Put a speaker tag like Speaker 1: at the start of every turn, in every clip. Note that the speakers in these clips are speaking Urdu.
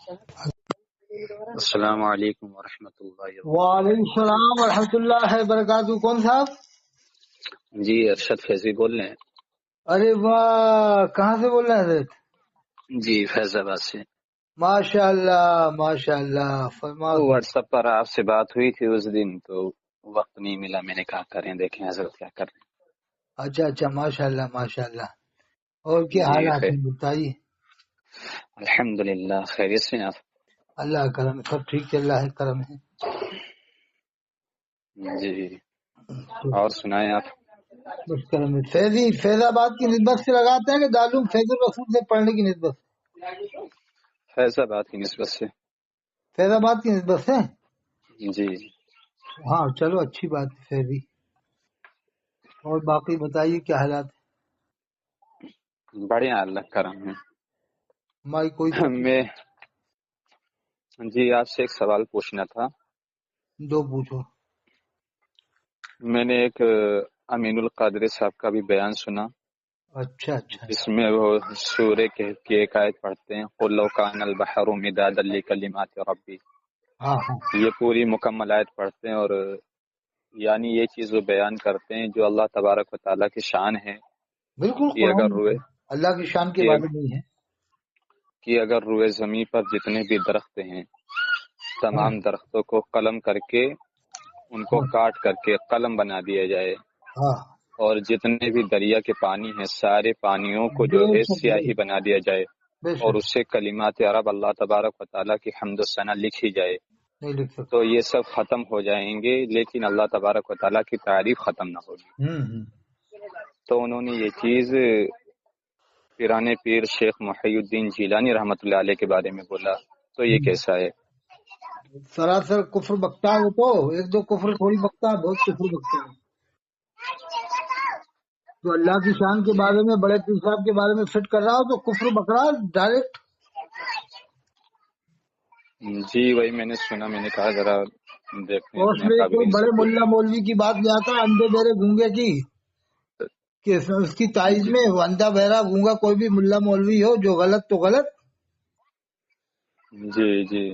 Speaker 1: السلام علیکم ورحمۃ اللہ
Speaker 2: وعلیکم السلام ورحمۃ اللہ وبرکاتہ. کون صاحب؟
Speaker 1: وبرکاتہ. جی ارشد فیضی بول رہے ہیں.
Speaker 2: ارے واہ، کہاں سے بول رہے ہیں حضرت؟
Speaker 1: جی فیض آباد سے.
Speaker 2: ماشاء اللہ ماشاء اللہ، فرماؤ.
Speaker 1: واٹس ایپ پر آپ سے بات ہوئی تھی اس دن، تو وقت نہیں ملا. میں نے کہا کریں، دیکھیں حضرت کیا کر رہے
Speaker 2: اچھا اچھا، ماشاء اللہ ماشاء اللہ. اور کیا
Speaker 1: ہیں. جی
Speaker 2: حالات
Speaker 1: خیر،
Speaker 2: ہیں بتائیے؟
Speaker 1: الحمد للہ خیریت سے ہیں آپ؟
Speaker 2: اللہ کا کرم، سب ٹھیک چل رہا ہے، کرم ہے.
Speaker 1: جی
Speaker 2: تو
Speaker 1: اور سنائیں آپ؟
Speaker 2: بس کرم ہے. فیض آباد کی نسبت سے لگاتے ہیں کہ دارالعلوم فیض الرسول سے پڑھنے کی نسبت سے؟
Speaker 1: فیض آباد کی نسبت سے.
Speaker 2: فیض آباد کی نسبت سے.
Speaker 1: جی
Speaker 2: ہاں چلو، اچھی بات ہے فیضی. اور باقی بتائیے کیا حالات ہیں؟
Speaker 1: بڑھیا، اللہ کرم ہے.
Speaker 2: ہماری کوئی تکلیف؟
Speaker 1: میں جی آپ سے ایک سوال پوچھنا تھا.
Speaker 2: دو پوچھو.
Speaker 1: میں نے ایک امین القادر صاحب کا بھی بیان سنا،
Speaker 2: اچھا اچھا.
Speaker 1: جس میں وہ سورہ کی ایک آیت پڑھتے ہیں، قُل لَوْ كَانَ الْبَحْرُ مِدَادًا لِكَلِمَاتِ رَبِّي.
Speaker 2: ہاں ہاں،
Speaker 1: یہ پوری مکمل آیت پڑھتے ہیں، اور یعنی یہ چیز وہ بیان کرتے ہیں جو اللہ تبارک و تعالیٰ کی شان ہے
Speaker 2: بالکل.
Speaker 1: کہ
Speaker 2: قرآن
Speaker 1: اگر روئے
Speaker 2: اللہ کی شان کے
Speaker 1: کہ
Speaker 2: بارے میں ہی ہے.
Speaker 1: اگر روئے زمین پر جتنے بھی درخت ہیں،
Speaker 2: ہاں
Speaker 1: تمام درختوں کو قلم کر کے، ان کو
Speaker 2: ہاں
Speaker 1: کاٹ کر کے قلم بنا دیا جائے،
Speaker 2: ہاں،
Speaker 1: اور جتنے بھی دریا کے پانی ہیں سارے پانیوں کو جو
Speaker 2: بے
Speaker 1: ہے
Speaker 2: شک
Speaker 1: سیاہی بنا دیا جائے،
Speaker 2: بے
Speaker 1: اور
Speaker 2: شک
Speaker 1: اس سے کلمات عرب اللہ تبارک و تعالیٰ کی حمد و ثنا لکھی جائے،
Speaker 2: نہیں لکھ سکتے.
Speaker 1: تو یہ سب ختم ہو جائیں گے، لیکن اللہ تبارک و تعالیٰ کی تعریف ختم نہ ہوگی. تو انہوں نے یہ چیز پیرانے پیر شیخ محی الدین جیلانی رحمۃ اللہ علیہ کے بارے میں بولا، تو یہ کیسا ہے؟
Speaker 2: سراسر کفر بکتا ہے وہ. تو ایک دو کفر تھوڑی بکتا ہے، بہت کفر بکتا ہے. تو اللہ کی شان کے بارے میں، بڑے پیر صاحب کے بارے میں فٹ کر رہا ہو تو کفر بک رہا ڈائریکٹ.
Speaker 1: جی وہی میں نے سنا، میں نے کہا ذرا دیکھیں
Speaker 2: اور اس
Speaker 1: اپنے
Speaker 2: میں کوئی
Speaker 1: اکابرین سے
Speaker 2: بڑے
Speaker 1: پوچھ.
Speaker 2: ملا مولوی کی بات لے آتا اندھے بہرے گونگے کی، کہ اس کی تائید
Speaker 1: جی
Speaker 2: میں وہ اندھا بہرا گونگا کوئی بھی ملا مولوی ہو جو غلط تو غلط.
Speaker 1: جی جی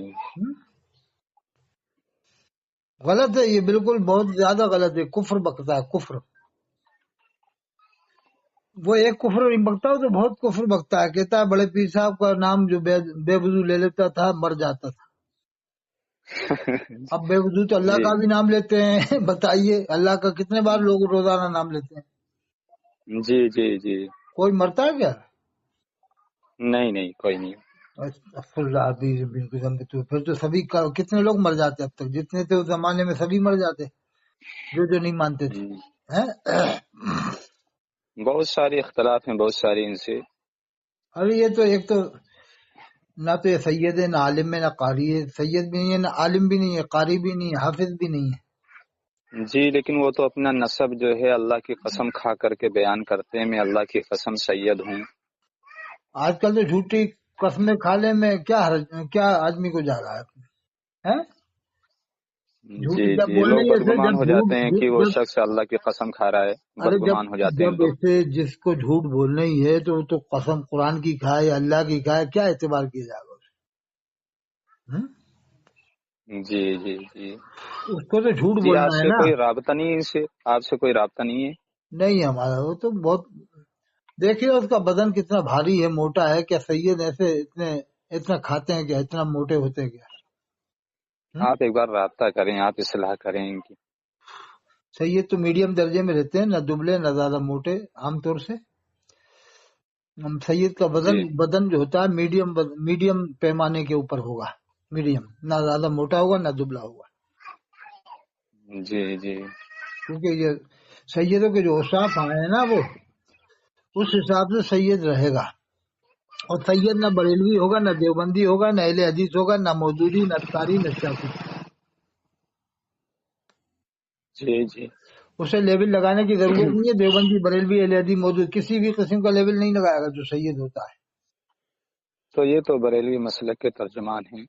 Speaker 2: غلط ہے یہ، بالکل بہت زیادہ غلط ہے. کفر بکتا ہے کفر. وہ ایک کفر نہیں بکتا، وہ تو بہت کفر بکتا ہے. کہتا ہے بڑے پیر صاحب کا نام جو بے وضو لے لیتا تھا مر جاتا تھا. اب بے وضو تو اللہ
Speaker 1: جی
Speaker 2: کا بھی نام لیتے ہیں. بتائیے اللہ کا کتنے بار لوگ روزانہ نام لیتے ہیں؟
Speaker 1: جی جی جی
Speaker 2: کوئی مرتا ہے کیا؟
Speaker 1: نہیں نہیں، کوئی نہیں.
Speaker 2: استغفر اللہ عزیز بالکل. پھر تو سبھی کتنے لوگ مر جاتے اب تک، جتنے تھے اس زمانے میں سبھی مر جاتے جو نہیں مانتے تھے.
Speaker 1: بہت سارے اختلاف ہیں، بہت ساری ان سے.
Speaker 2: ارے یہ تو ایک تو نہ تو یہ سید ہے، نہ عالم ہے، نہ قاری ہے. سید بھی نہیں ہے، نہ عالم بھی نہیں ہے، قاری بھی نہیں ہے، حافظ بھی نہیں ہے.
Speaker 1: جی لیکن وہ تو اپنا نسب جو ہے اللہ کی قسم کھا کر کے بیان کرتے ہیں، میں اللہ کی قسم سید ہوں.
Speaker 2: آج کل تو جھوٹی قسمیں کھانے میں کیا آدمی کو جا رہا ہے؟
Speaker 1: جی
Speaker 2: جھوٹ جب
Speaker 1: جی
Speaker 2: بولنے
Speaker 1: لوگ
Speaker 2: ایسے،
Speaker 1: بدگمان
Speaker 2: جب
Speaker 1: ہو
Speaker 2: جھوٹ
Speaker 1: جاتے ہیں کہ وہ
Speaker 2: جب
Speaker 1: شخص اللہ کی قسم کھا رہا ہے،
Speaker 2: ارے
Speaker 1: بدگمان ہو جاتے ہیں
Speaker 2: جب
Speaker 1: لوگ.
Speaker 2: ایسے جس کو جھوٹ بولنا ہی ہے تو قسم قرآن کی کھائے، اللہ کی کھائے، کیا اعتبار کیا جائے گا اسے؟
Speaker 1: جی جی جی
Speaker 2: اس کو تو جھوٹ
Speaker 1: جی
Speaker 2: بولنا
Speaker 1: آپ
Speaker 2: ہے
Speaker 1: سے
Speaker 2: نا.
Speaker 1: کوئی رابطہ نہیں ہے، ان سے آپ سے کوئی رابطہ نہیں ہے؟
Speaker 2: نہیں ہمارا وہ تو بہت. دیکھیے اس کا بدن کتنا بھاری ہے، موٹا ہے. کیا سید ایسے اتنا کھاتے ہیں کیا؟ اتنا موٹے ہوتے ہیں کیا؟
Speaker 1: آپ ایک بار رابطہ کریں، آپ اصلاح کریں ان کی.
Speaker 2: سید تو میڈیم درجے میں رہتے ہیں، نہ دبلے نہ زیادہ موٹے. عام طور سے سید کا
Speaker 1: جی
Speaker 2: بدن جو ہوتا ہے میڈیم پیمانے کے اوپر ہوگا. میڈیم، نہ زیادہ موٹا ہوگا نہ دبلا ہوگا.
Speaker 1: جی جی
Speaker 2: کیونکہ یہ سیدوں کے جو اوصاف آئے ہیں نا، وہ اس حساب سے سید رہے گا. اور سید نہ بریلوی ہوگا، نہ دیوبندی ہوگا، نہ اہل حدیث ہوگا، نہ مودودی، نہ تاری، نہ شافی.
Speaker 1: جی جی
Speaker 2: اسے لیبل لگانے کی ضرورت نہیں ہے. دیوبندی، بریلوی، اہل حدیث، مودود کسی بھی قسم کا لیبل نہیں لگائے گا جو سید ہوتا ہے.
Speaker 1: تو یہ تو بریلوی مسلک کے ترجمان ہیں.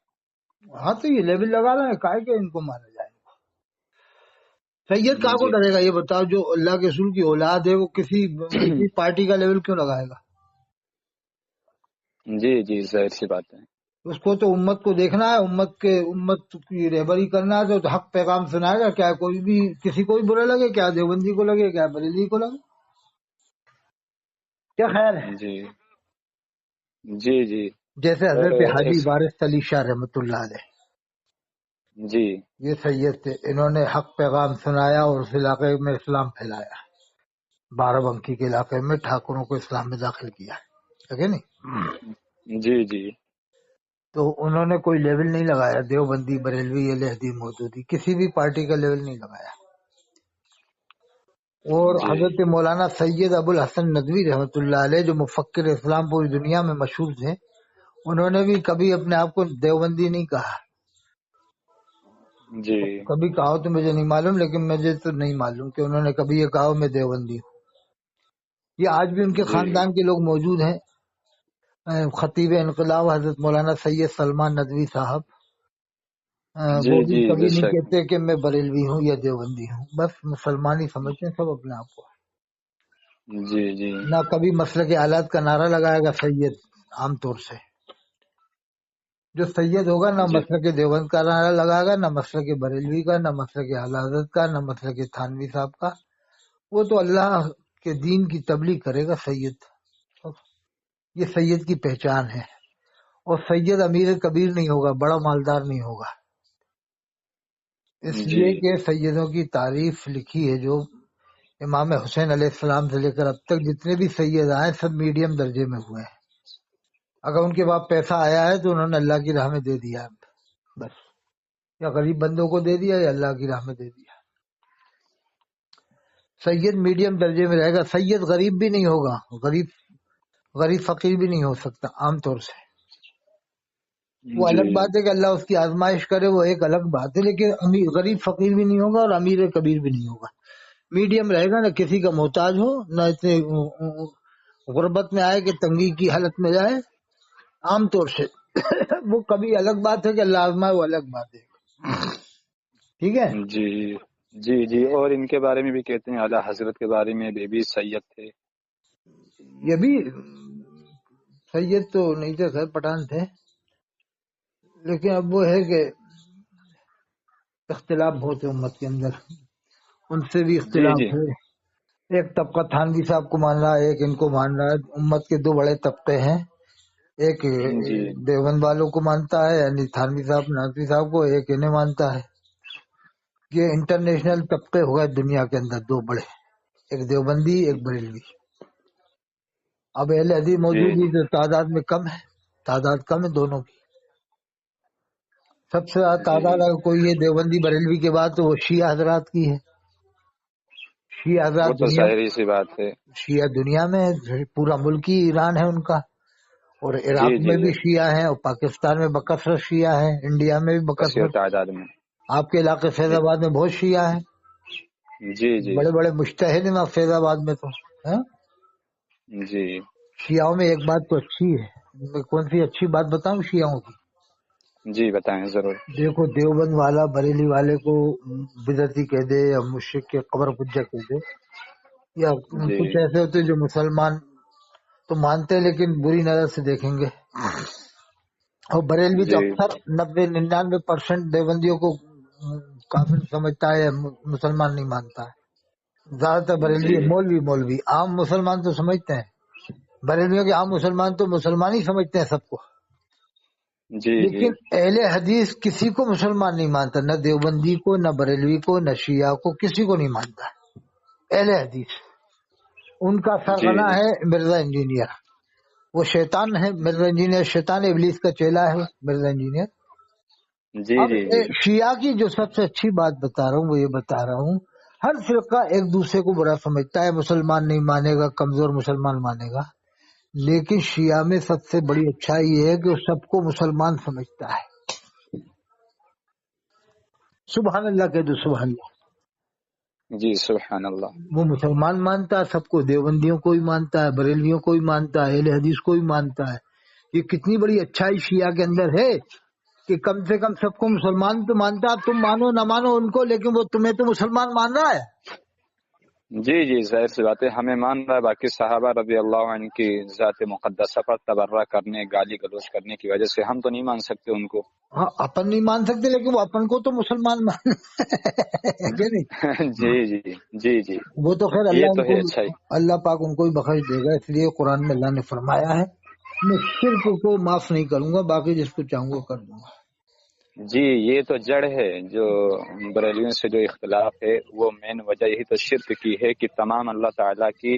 Speaker 2: ہاں تو یہ لیبل لگا رہے ہیں، کائے کہ ان کو مانا جائے. سید کہاں کو
Speaker 1: جی
Speaker 2: ڈرے گا؟ یہ بتاؤ، جو اللہ کے رسول کی اولاد ہے وہ کسی پارٹی کا لیول کیوں لگائے گا؟
Speaker 1: جی جی ظاہر سی بات ہے.
Speaker 2: اس کو تو امت کو دیکھنا ہے، امت کی رہبری کرنا ہے، تو حق پیغام سنائے گا. کیا کوئی بھی کسی کو بھی برا لگے، کیا دیوبندی کو لگے، کیا بریلوی کو لگے. کیا خیال ہے؟
Speaker 1: جی جی جی.
Speaker 2: جیسے
Speaker 1: اور
Speaker 2: حضرت حاجی وارث علی شاہ رحمۃ اللہ علیہ،
Speaker 1: جی
Speaker 2: یہ سید تھے، انہوں نے حق پیغام سنایا اور اس علاقے میں اسلام پھیلایا. بارہ بنکی کے علاقے میں ٹھاکروں کو اسلام میں داخل کیا ہے نہیں.
Speaker 1: جی جی.
Speaker 2: تو انہوں نے کوئی لیول نہیں لگایا، دیوبندی، بریلوی، اہل حدیث، مودودی، کسی بھی پارٹی کا لیول نہیں لگایا. اور
Speaker 1: جی
Speaker 2: حضرت مولانا سید ابو الحسن ندوی رحمۃ اللہ علیہ، جو مفکر اسلام پوری دنیا میں مشہور تھے، انہوں نے بھی کبھی اپنے آپ کو دیوبندی نہیں کہا.
Speaker 1: جی
Speaker 2: کبھی کہا تو مجھے نہیں معلوم، لیکن مجھے تو نہیں معلوم کہ انہوں نے کبھی یہ کہا میں دیوبندی ہوں. یہ آج بھی ان کے
Speaker 1: جی
Speaker 2: خاندان کے لوگ موجود ہیں. خطیب انقلاب حضرت مولانا سید سلمان ندوی صاحب،
Speaker 1: جی
Speaker 2: وہ بھی
Speaker 1: جی
Speaker 2: کبھی
Speaker 1: بے
Speaker 2: نہیں
Speaker 1: شک.
Speaker 2: کہتے کہ میں بریلوی ہوں یا دیوبندی ہوں، بس مسلمان ہی سمجھتے ہیں سب اپنے آپ کو.
Speaker 1: جی جی
Speaker 2: نہ کبھی مسلک آلات کا نعرہ لگائے گا سید. عام طور سے جو سید ہوگا نہ
Speaker 1: جی
Speaker 2: مسلک دیوبند کا نعرہ لگائے گا، نہ مسلک بریلوی کا، نہ مسلک اعلی حضرت کا، نہ مسلک تھانوی صاحب کا. وہ تو اللہ کے دین کی تبلیغ کرے گا سید. یہ سید کی پہچان ہے. اور سید امیر کبیر نہیں ہوگا، بڑا مالدار نہیں ہوگا. اس
Speaker 1: جی
Speaker 2: لیے کہ سیدوں کی تعریف لکھی ہے جو امام حسین علیہ السلام سے لے کر اب تک جتنے بھی سید آئے سب میڈیم درجے میں ہوئے ہیں. اگر ان کے بعد پیسہ آیا ہے تو انہوں نے اللہ کی راہ میں دے دیا بس، یا غریب بندوں کو دے دیا یا اللہ کی راہ میں دے دیا. سید میڈیم درجے میں رہے گا. سید غریب بھی نہیں ہوگا، غریب فقیر بھی نہیں ہو سکتا عام طور سے. وہ
Speaker 1: جی
Speaker 2: الگ بات ہے کہ اللہ اس کی آزمائش کرے، وہ ایک الگ بات ہے، لیکن غریب فقیر بھی نہیں ہوگا اور امیر کبیر بھی نہیں ہوگا. میڈیم رہے گا، نہ کسی کا محتاج ہو، نہ اتنے غربت میں آئے کہ تنگی کی حالت میں جائے. عام طور سے وہ کبھی الگ بات ہے کہ اللہ آزمائے، وہ الگ بات ہے. ٹھیک ہے.
Speaker 1: جی جی جی. اور ان کے بارے میں بھی کہتے ہیں، اعلیٰ حضرت کے بارے میں بھی سید تھے.
Speaker 2: یہ بھی سید تو نہیں تھے، خیر پٹھان تھے، لیکن اب وہ ہے کہ اختلاف بہت ہے امت کے اندر، ان سے بھی
Speaker 1: جی
Speaker 2: اختلاف
Speaker 1: جی
Speaker 2: ہے. ایک طبقہ تھانوی صاحب کو مان رہا ہے، ایک ان کو مان رہا ہے. امت کے دو بڑے طبقے ہیں، ایک
Speaker 1: جی
Speaker 2: دیوبند والوں کو مانتا ہے یعنی تھانوی صاحب نقوی صاحب کو، ایک انہیں مانتا ہے. یہ انٹرنیشنل طبقے ہو گئے دنیا کے اندر دو بڑے، ایک دیوبندی ایک بریلوی. اب اہل حدیث
Speaker 1: جی
Speaker 2: موجود ہی تو تعداد میں کم ہے، تعداد کم ہے دونوں کی. سب سے زیادہ تعداد
Speaker 1: جی.
Speaker 2: اگر کوئی ہے دیوبندی بریلوی کے بعد تو وہ شیعہ حضرات کی ہے. شیعہ
Speaker 1: وہ
Speaker 2: حضرات
Speaker 1: تو ظاہری سی بات ہے.
Speaker 2: شیعہ دنیا میں پورا ملک ہی ایران ہے ان کا، اور
Speaker 1: جی
Speaker 2: عراق
Speaker 1: جی
Speaker 2: میں بھی شیعہ ہیں، اور پاکستان میں بکثرت شیعہ ہیں، انڈیا میں بھی
Speaker 1: کثیر
Speaker 2: بکثرت.
Speaker 1: تعداد میں.
Speaker 2: آپ کے علاقے فیض
Speaker 1: جی
Speaker 2: آباد میں بہت شیعہ ہیں،
Speaker 1: جی جی
Speaker 2: بڑے بڑے مجتہد ہیں فیض آباد میں تو.
Speaker 1: جی
Speaker 2: شیعوں میں ایک بات تو اچھی ہے، میں کون سی اچھی بات بتاؤں شیعوں کی؟
Speaker 1: جی بتائیں ضرور.
Speaker 2: دیکھو دیوبند والا بریلی والے کو بدعتی کہہ دے یا مشرک کے قبر پجا کہہ دے، یا
Speaker 1: جی
Speaker 2: کچھ ایسے ہوتے جو مسلمان تو مانتے لیکن بری نظر سے دیکھیں گے. اور بریلوی تو
Speaker 1: جی
Speaker 2: اکثر 90-99% دیوبندیوں کو کافر سمجھتا ہے، مسلمان نہیں مانتا ہے. زیادہ تر بریلوی
Speaker 1: جی
Speaker 2: مولوی عام مسلمان تو سمجھتے ہیں، بریلویوں کے عام مسلمان تو مسلمان ہی سمجھتے ہیں سب کو.
Speaker 1: جی جی
Speaker 2: لیکن اہل حدیث کسی کو مسلمان نہیں مانتا، نہ دیوبندی کو، نہ بریلوی کو، نہ شیعہ کو، کسی کو نہیں مانتا. اہل حدیث ان کا
Speaker 1: جی
Speaker 2: سرغنہ ہے مرزا انجینئر. وہ شیطان ہے مرزا انجینئر، شیطان ابلیس کا چیلا ہے مرزا انجینئر.
Speaker 1: جی
Speaker 2: اب
Speaker 1: جی جی
Speaker 2: شیعہ کی جو سب سے اچھی بات بتا رہا ہوں وہ یہ بتا رہا ہوں، ہر فرقہ ایک دوسرے کو برا سمجھتا ہے، مسلمان نہیں مانے گا، کمزور مسلمان مانے گا. لیکن شیعہ میں سب سے بڑی اچھائی یہ ہے کہ وہ سب کو مسلمان سمجھتا ہے. سبحان اللہ کہہ دو، سبحان اللہ.
Speaker 1: جی سبحان اللہ.
Speaker 2: وہ مسلمان مانتا ہے سب کو، دیوبندیوں کو بھی مانتا ہے، بریلویوں کو بھی مانتا ہے، اہل حدیث کو بھی مانتا ہے. یہ کتنی بڑی اچھائی شیعہ کے اندر ہے کہ کم سے کم سب کو مسلمان تو مانتا ہے. تم مانو نہ مانو ان کو، لیکن وہ تمہیں تو مسلمان مان رہا ہے.
Speaker 1: جی جی ظاہر سی بات ہے، ہمیں مان رہا ہے، باقی صحابہ رضی اللہ عنہ کی ذات مقدسہ پر تبرہ کرنے، گالی گلوچ کرنے کی وجہ سے ہم تو نہیں مان سکتے ان کو.
Speaker 2: ہاں اپن نہیں مان سکتے، لیکن وہ اپن کو تو مسلمان مان
Speaker 1: جی جی جی جی
Speaker 2: وہ تو خیر
Speaker 1: یہ
Speaker 2: اللہ
Speaker 1: تو
Speaker 2: ان
Speaker 1: ہے.
Speaker 2: کو،
Speaker 1: اچھا
Speaker 2: اللہ پاک ان کو ہی بخش دے گا، اس لیے قرآن میں اللہ نے فرمایا ہے میں شرک کو معاف نہیں کروں گا، باقی جس کو چاہوں گا کر دوں گا.
Speaker 1: جی یہ تو جڑ ہے جو بریلویوں سے جو اختلاف ہے، وہ مین وجہ یہی تو شرک کی ہے کہ تمام اللہ تعالیٰ کی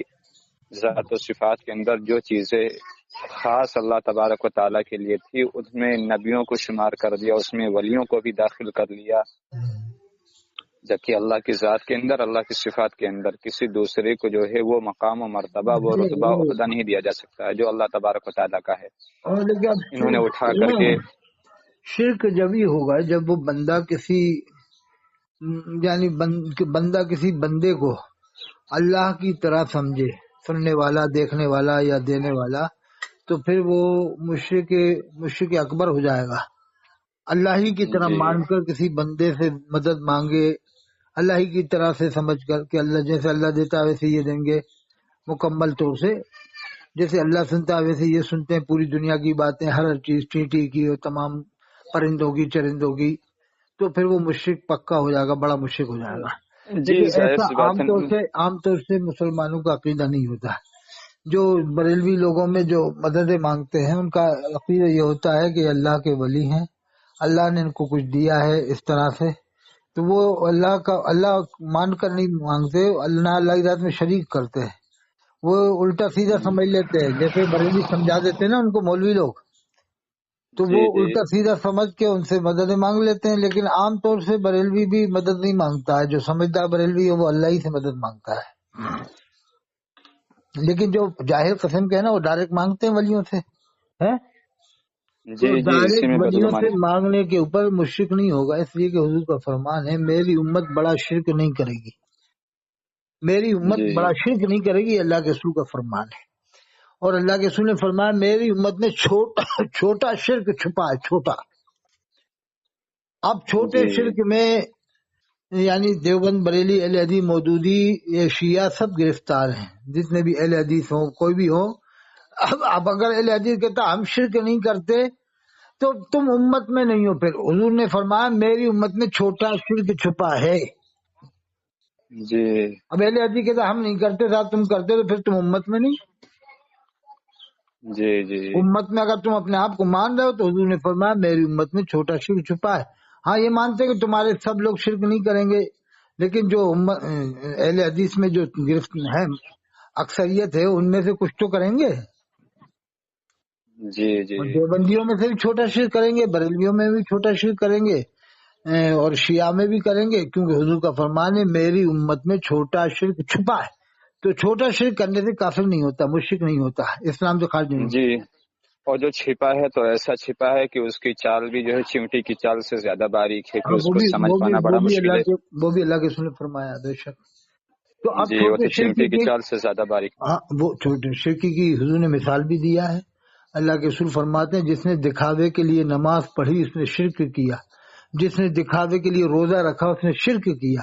Speaker 1: ذات و صفات کے اندر جو چیزیں خاص اللہ تبارک و تعالیٰ کے لیے تھی، اس میں نبیوں کو شمار کر دیا، اس میں ولیوں کو بھی داخل کر لیا، جبکہ اللہ کی ذات کے اندر، اللہ کی صفات کے اندر کسی دوسرے کو جو ہے وہ مقام و مرتبہ، وہ رتبہ و عہدہ نہیں دیا جا سکتا ہے جو اللہ تبارک و تعالیٰ کا ہے.
Speaker 2: اور لیکن اب
Speaker 1: انہوں نے اٹھا کر کے
Speaker 2: شرک جب ہی ہوگا جب وہ بندہ کسی یعنی بندہ کسی بندے کو اللہ کی طرح سمجھے، سننے والا، دیکھنے والا یا دینے والا، تو پھر وہ مشرک اکبر ہو جائے گا. اللہ ہی کی طرح
Speaker 1: جی
Speaker 2: مان کر کسی بندے سے مدد مانگے، اللہ ہی کی طرح سے سمجھ کر کہ اللہ جیسے اللہ دیتا ہے ویسے یہ دیں گے، مکمل طور سے جیسے اللہ سنتا ہے ویسے یہ سنتے ہیں، پوری دنیا کی باتیں، ہر چیز، چینٹی کی اور تمام پرندوں کی، چرندوں کی، تو پھر وہ مشرک پکا ہو جائے گا، بڑا مشرک ہو جائے گا.
Speaker 1: جی
Speaker 2: لیکن
Speaker 1: ظاہر
Speaker 2: ایسا
Speaker 1: سی بات ہے.
Speaker 2: عام طور سے مسلمانوں کا عقیدہ نہیں ہوتا. جو بریلوی لوگوں میں جو مددیں مانگتے ہیں ان کا عقیدہ یہ ہوتا ہے کہ اللہ کے ولی ہیں، اللہ نے ان کو کچھ دیا ہے اس طرح سے، تو وہ اللہ مان کر نہیں مانگتے، اللہ کی ذات میں شریک کرتے ہیں. وہ الٹا سیدھا سمجھ لیتے ہیں، جیسے بریلوی سمجھا دیتے ہیں نا ان کو مولوی لوگ، تو وہ
Speaker 1: جی جی
Speaker 2: الٹا سیدھا سمجھ کے ان سے مددیں مانگ لیتے ہیں. لیکن عام طور سے بریلوی بھی مدد نہیں مانگتا ہے، جو سمجھدار بریلوی ہے وہ اللہ ہی سے مدد مانگتا ہے. لیکن جو جاہل قسم کے ہیں نا وہ ڈائریکٹ مانگتے ہیں ولیوں سے، تو
Speaker 1: جی جی اسی
Speaker 2: ڈائریکٹ
Speaker 1: میں
Speaker 2: ولیوں سے
Speaker 1: بدگمانی.
Speaker 2: مانگنے کے اوپر مشرک نہیں ہوگا، اس لیے کہ حضور کا فرمان ہے میری امت بڑا شرک نہیں کرے گی، میری امت
Speaker 1: جی
Speaker 2: بڑا شرک نہیں کرے گی، اللہ کے رسول کا فرمان ہے. اور اللہ کے رسول نے فرمایا میری امت میں چھوٹا شرک چھپا ہے، چھوٹا. اب چھوٹے
Speaker 1: جی
Speaker 2: شرک میں یعنی دیوبند، بریلی، اہل حدیث، مودودی، یہ شیعہ سب گرفتار ہیں، جتنے بھی اہل حدیث ہوں، کوئی بھی ہو. اب اگر اہل حدیث کہتا ہم شرک نہیں کرتے تو تم امت میں نہیں ہو. پھر حضور نے فرمایا میری امت میں چھوٹا شرک چھپا ہے.
Speaker 1: جی
Speaker 2: اب اہل حدیث کہتا ہم نہیں کرتے، صاحب تم کرتے تو پھر تم امت میں نہیں.
Speaker 1: جی جی
Speaker 2: امت میں اگر تم اپنے آپ کو مان رہے ہو تو حضور نے فرمایا میری امت میں چھوٹا شرک چھپا ہے. ہاں یہ مانتے کہ تمہارے سب لوگ شرک نہیں کریں گے، لیکن جو اہل حدیث میں جو گرفت ہے اکثریت ہے ان میں سے کچھ تو کریں گے.
Speaker 1: جی جی
Speaker 2: اور دیوبندیوں میں سے بھی چھوٹا شرک کریں گے، بریلیوں میں بھی چھوٹا شرک کریں گے، اور شیعہ میں بھی کریں گے، کیونکہ حضور کا فرمان ہے میری امت میں چھوٹا شرک چھپا ہے. تو چھوٹا شرک کرنے سے کافر نہیں ہوتا، مشرک نہیں ہوتا، اسلام سے خارج نہیں ہوتا.
Speaker 1: جی. اور جو چھپا ہے تو ایسا چھپا ہے کہ اس کی چال بھی جو ہے چمٹی کی چال سے زیادہ باریک ہے کہ اس کو سمجھ پانا بڑا مشکل ہے.
Speaker 2: وہ بھی اللہ کے رسول نے فرمایا بے شک. تو اب
Speaker 1: جی وہ
Speaker 2: چھوٹے
Speaker 1: تو
Speaker 2: شرکی
Speaker 1: چمٹی کی چال سے زیادہ باریک.
Speaker 2: ہاں وہ چھوٹے شرکی کی حضور نے مثال بھی دیا ہے. اللہ کے رسول فرماتے ہیں جس نے دکھاوے کے لیے نماز پڑھی اس نے شرک کیا، جس نے دکھاوے کے لیے روزہ رکھا اس نے شرک کیا.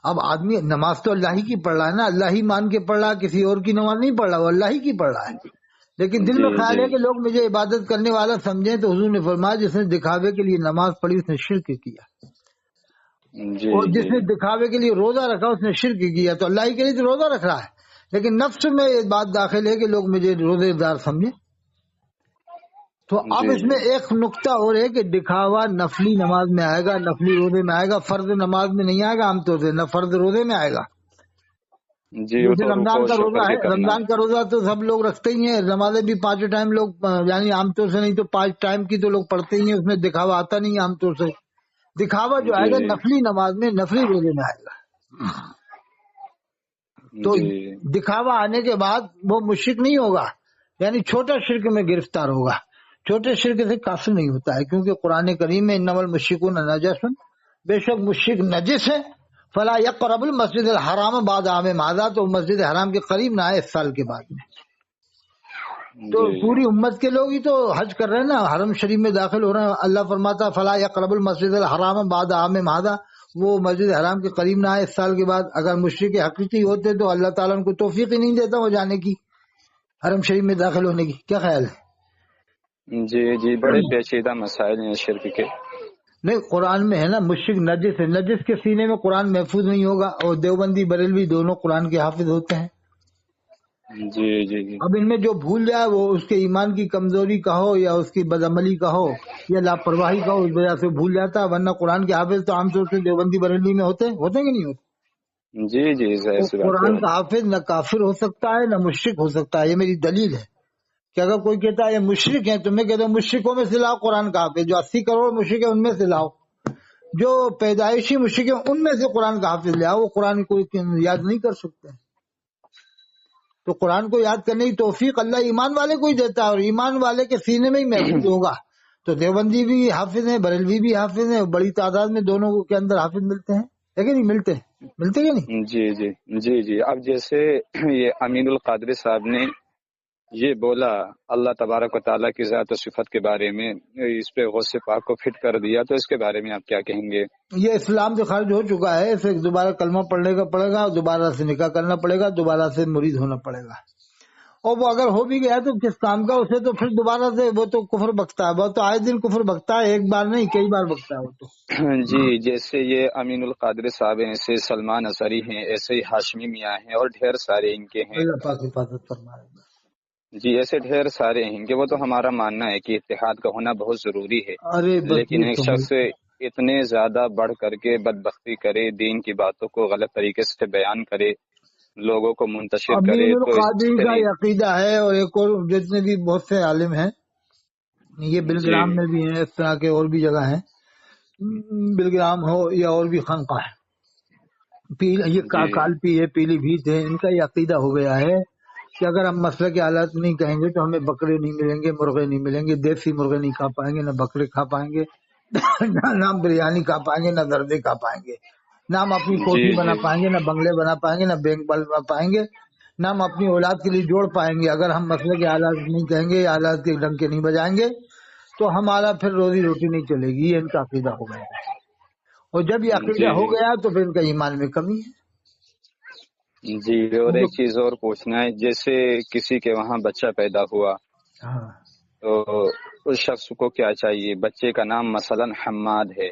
Speaker 2: اب آدمی نماز تو اللہ ہی کی پڑھ رہا ہے نا، اللہ ہی مان کے پڑھ رہا ہے، کسی اور کی نماز نہیں پڑھ رہا، وہ اللہ ہی کی پڑھ رہا ہے. لیکن دل میں
Speaker 1: جی
Speaker 2: خیال
Speaker 1: جی
Speaker 2: ہے کہ لوگ مجھے عبادت کرنے والا سمجھیں، تو حضور نے فرمایا جس نے دکھاوے کے لیے نماز پڑھی اس نے شرک کیا،
Speaker 1: جی
Speaker 2: اور جس
Speaker 1: جی
Speaker 2: نے دکھاوے کے لیے روزہ رکھا اس نے شرک کیا. تو اللہ ہی کے لیے تو روزہ رکھ رہا ہے، لیکن نفس میں یہ بات داخل ہے کہ لوگ مجھے روزے دار سمجھیں. تو اب
Speaker 1: جی
Speaker 2: اس میں ایک نقطہ اور ہے کہ دکھاوا نفلی نماز میں آئے گا، نفلی روزے میں آئے گا، فرض نماز میں نہیں آئے گا. عام طور سے نہ فرض روزے میں آئے گا.
Speaker 1: جی وہ
Speaker 2: جیسے
Speaker 1: تو رکوع
Speaker 2: رمضان
Speaker 1: و
Speaker 2: کا روزہ
Speaker 1: شکر
Speaker 2: ہے،
Speaker 1: کے کرنا
Speaker 2: رمضان کا روزہ تو سب لوگ رکھتے ہی ہیں، نمازیں بھی 5 ٹائم لوگ یعنی عام طور سے نہیں تو 5 ٹائم کی تو لوگ پڑھتے ہی ہیں، اس میں دکھاوا آتا نہیں عام طور سے. دکھاوا جو
Speaker 1: ہے.
Speaker 2: آئے گا
Speaker 1: جی
Speaker 2: نفلی نماز میں، نفلی روزے میں آئے گا. تو
Speaker 1: جی
Speaker 2: دکھاوا آنے کے بعد وہ مشرک نہیں ہوگا، یعنی چھوٹا شرک میں گرفتار ہوگا. چھوٹے شرک سے کافر نہیں ہوتا ہے، کیونکہ قرآن کریم میں انما المشرکون نجس، بے شک مشرک نجس ہے. فلا یقرب المسجد الحرام بعد عام هذا، تو مسجد حرام کے قریب نہ آئے اس سال کے بعد میں. تو
Speaker 1: جی
Speaker 2: پوری امت کے لوگ ہی تو حج کر رہے ہیں نا، حرم شریف میں داخل ہو رہے ہیں. اللہ فرماتا فلا یقرب المسجد الحرام بعد عام هذا، وہ مسجد حرام کے قریب نہ آئے 1 سال کے بعد. اگر مشرک حقیقی ہوتے تو اللہ تعالیٰ ان کو توفیق ہی نہیں دیتا وہ جانے کی، حرم شریف میں داخل ہونے کی. کیا خیال ہے؟
Speaker 1: جی جی، بڑے پیچیدہ مسائل ہیں شرک کے.
Speaker 2: نہیں، قرآن میں ہے نا مشرک نجس ہے، نجس کے سینے میں قرآن محفوظ نہیں ہوگا. اور دیوبندی بریلوی دونوں قرآن کے حافظ ہوتے ہیں.
Speaker 1: جی جی جی
Speaker 2: اب ان میں جو بھول جائے وہ اس کے ایمان کی کمزوری کا ہو یا اس کی بدعملی کا ہو یا لاپرواہی کا ہو، اس وجہ سے بھول جاتا ہے. ورنہ قرآن کے حافظ تو عام طور سے دیوبندی بریلوی میں ہوتے کہ نہیں ہوتے؟
Speaker 1: جی جی، ظاہر
Speaker 2: تو
Speaker 1: سی بات ہے.
Speaker 2: قرآن کا حافظ نہ کافر ہو سکتا ہے نہ مشرک ہو سکتا ہے. یہ میری دلیل ہے کہ اگر کوئی کہتا ہے یہ مشرک ہے تو میں کہتا ہوں مشرکوں میں سے لاؤ قرآن کا حافظ. جو 80 کروڑ مشرک ہیں ان میں سے لاؤ، جو پیدائشی مشرک ہیں ان میں سے قرآن کا حافظ لے آؤ. وہ قرآن کو یاد نہیں کر سکتے. تو قرآن کو یاد کرنے کی توفیق اللہ ایمان والے کو ہی دیتا ہے، اور ایمان والے کے سینے میں ہی محفوظ ہوگا. تو دیوبندی بھی حافظ ہیں، بریلوی بھی حافظ ہیں، بڑی تعداد میں دونوں کے اندر حافظ ملتے ہیں. ہے کہ نہیں؟ ملتے کہ نہیں؟
Speaker 1: جی جی جی جی. اب جیسے یہ امین القادری صاحب نے یہ بولا اللہ تبارک و تعالیٰ کی ذات و صفت کے بارے میں، اس پہ غوث پاک کو فٹ کر دیا، تو اس کے بارے میں آپ کیا کہیں گے؟
Speaker 2: یہ اسلام سے خارج ہو چکا ہے. اسے دوبارہ کلمہ پڑھنے کا پڑے گا، دوبارہ سے نکاح کرنا پڑے گا، دوبارہ سے مرید ہونا پڑے گا. اور وہ اگر ہو بھی گیا تو کس کام کا؟ اسے تو پھر دوبارہ سے وہ تو کفر بکتا ہے. وہ تو آئے دن کفر بکتا ہے، ایک بار نہیں کئی بار بکتا ہے وہ تو.
Speaker 1: جی، جیسے یہ امین القادری صاحب ہیں، ایسے سلمان اثری ہیں، ایسے ہی ہاشمی میاں ہیں، اور ڈھیر سارے ان کے ہیں.
Speaker 2: اللہ پاک حفاظت فرمائے.
Speaker 1: جی، ایسے ڈھیر سارے ہیں کہ وہ تو ہمارا ماننا ہے کہ اتحاد کا ہونا بہت ضروری ہے.
Speaker 2: ارے بس
Speaker 1: لیکن ایک شخص اتنے زیادہ بڑھ کر کے بدبختی کرے، دین کی باتوں کو غلط طریقے سے بیان کرے، لوگوں کو منتشر کرے،
Speaker 2: امین
Speaker 1: تو
Speaker 2: القادری کا
Speaker 1: صحیح.
Speaker 2: یہ عقیدہ ہے. اور ایک اور جتنے بھی بہت سے عالم ہیں، یہ بلگرام میں بھی ہیں، اس طرح کے اور بھی جگہ ہیں، بلگرام ہو یا اور بھی خانقاہ ہے، یہ کال پی ہے، پیلی بھیت ہے، ان کا یہ عقیدہ ہو گیا ہے کہ اگر ہم مسئلہ کے حالات نہیں کہیں گے تو ہمیں بکرے نہیں ملیں گے، مرغے نہیں ملیں گے. دیسی مرغے نہیں کھا پائیں گے، نہ بکرے کھا پائیں گے، نہ بریانی کھا پائیں گے، نہ دردے کھا پائیں گے، نہ ہم اپنی کوٹھی بنا پائیں گے، نہ بنگلے بنا پائیں گے، نہ بینک بنا پائیں گے، نہ ہم اپنی اولاد کے لیے جوڑ پائیں گے اگر ہم مسئلے کے حالات نہیں کہیں گے، حالات کے ڈنکے نہیں بجائیں گے تو ہمارا پھر روزی روٹی نہیں چلے گی. یہ ان کا عقیدہ ہو گیا ہے. اور جب یہ عقیدہ ہو گیا تو پھر ان کا ایمان میں کمی ہے.
Speaker 1: جی، اور ایک چیز اور پوچھنا ہے، جیسے کسی کے وہاں بچہ پیدا ہوا تو اس شخص کو کیا چاہیے؟ بچے کا نام مثلا حماد ہے،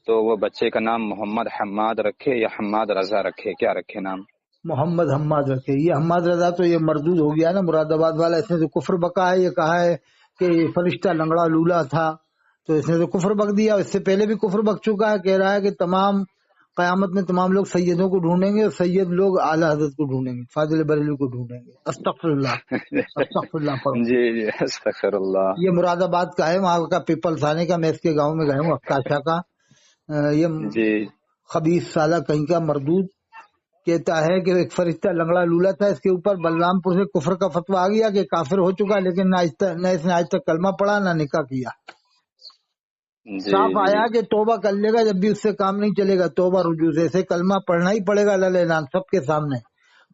Speaker 1: تو وہ بچے کا نام محمد حماد رکھے یا حماد رضا رکھے؟ کیا رکھے نام؟
Speaker 2: محمد حماد رکھے. یہ حماد رضا تو یہ مردود ہو گیا نا، مراد آباد والا. اس نے تو کفر بکا ہے. یہ کہا ہے کہ فرشتہ لنگڑا لولا تھا، تو اس نے تو کفر بک دیا. اس سے پہلے بھی کفر بک چکا ہے. کہہ رہا ہے کہ تمام قیامت میں تمام لوگ سیدوں کو ڈھونڈیں گے اور سید لوگ اعلیٰ حضرت کو ڈھونڈیں گے، فاضل بریلوی کو ڈھونڈیں گے. استغفر اللہ، استغفر اللہ پڑھو.
Speaker 1: جی جی، استغفر اللہ.
Speaker 2: یہ مراد آباد کا ہے، وہاں کا پیپل تھانے کا. میں اس کے گاؤں میں گیا ہوں، اکاشا کا. یہ خبیث سالہ کہیں کا مردود کہتا ہے کہ ایک فرشتہ لنگڑا لولا تھا. اس کے اوپر بلرام پور سے کفر کا فتویٰ آ گیا کہ کافر ہو چکا، لیکن نہ اس نے آج تک کلمہ پڑھا نہ نکاح کیا. صاف آیا کہ توبہ کر لے گا جب بھی اس سے کام نہیں چلے گا، توبہ رجوع سے. اسے کلمہ پڑھنا ہی پڑے گا علل اعلان سب کے سامنے.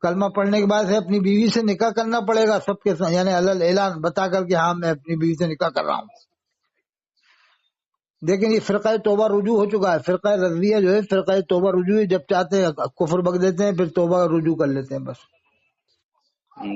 Speaker 2: کلمہ پڑھنے کے بعد سے اپنی بیوی سے نکاح کرنا پڑے گا سب کے سامنے، یعنی علل اعلان بتا کر کہ ہاں میں اپنی بیوی سے نکاح کر رہا ہوں. لیکن یہ فرقہ توبہ رجوع ہو چکا ہے. فرقہ رضویہ جو ہے فرقہ توبہ رجوع، جب چاہتے ہیں کفر بک دیتے ہیں، پھر توبہ رجوع کر لیتے ہیں بس.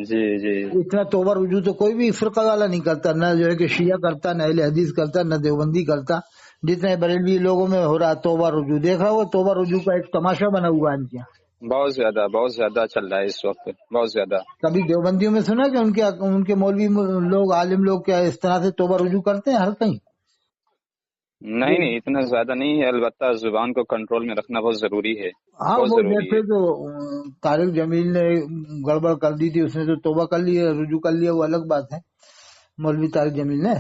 Speaker 1: جی جی،
Speaker 2: اتنا توبہ رجوع تو کوئی بھی فرقہ والا نہیں کرتا، نہ جو ہے کہ شیعہ کرتا، نہ اہل حدیث کرتا، نہ دیوبندی کرتا. جتنے بریلوی لوگوں میں ہو رہا توبہ رجوع، دیکھ رہا ہو توبہ رجوع کا ایک تماشا بنا ہوا ہے ان کے یہاں.
Speaker 1: بہت زیادہ چل رہا ہے اس وقت، بہت زیادہ.
Speaker 2: کبھی دیوبندیوں میں سنا کہ ان کے مولوی لوگ عالم لوگ کیا اس طرح سے توبہ رجوع کرتے ہیں؟ ہر کہیں
Speaker 1: نہیں، اتنا زیادہ نہیں ہے. البتہ زبان کو کنٹرول میں رکھنا بہت ضروری ہے.
Speaker 2: ہاں وہ جیسے تو طارق جمیل نے گڑبڑ کر دی تھی، اس نے تو توبہ کر لی، رجوع کر لیا، وہ الگ بات ہے. مولوی طارق جمیل نے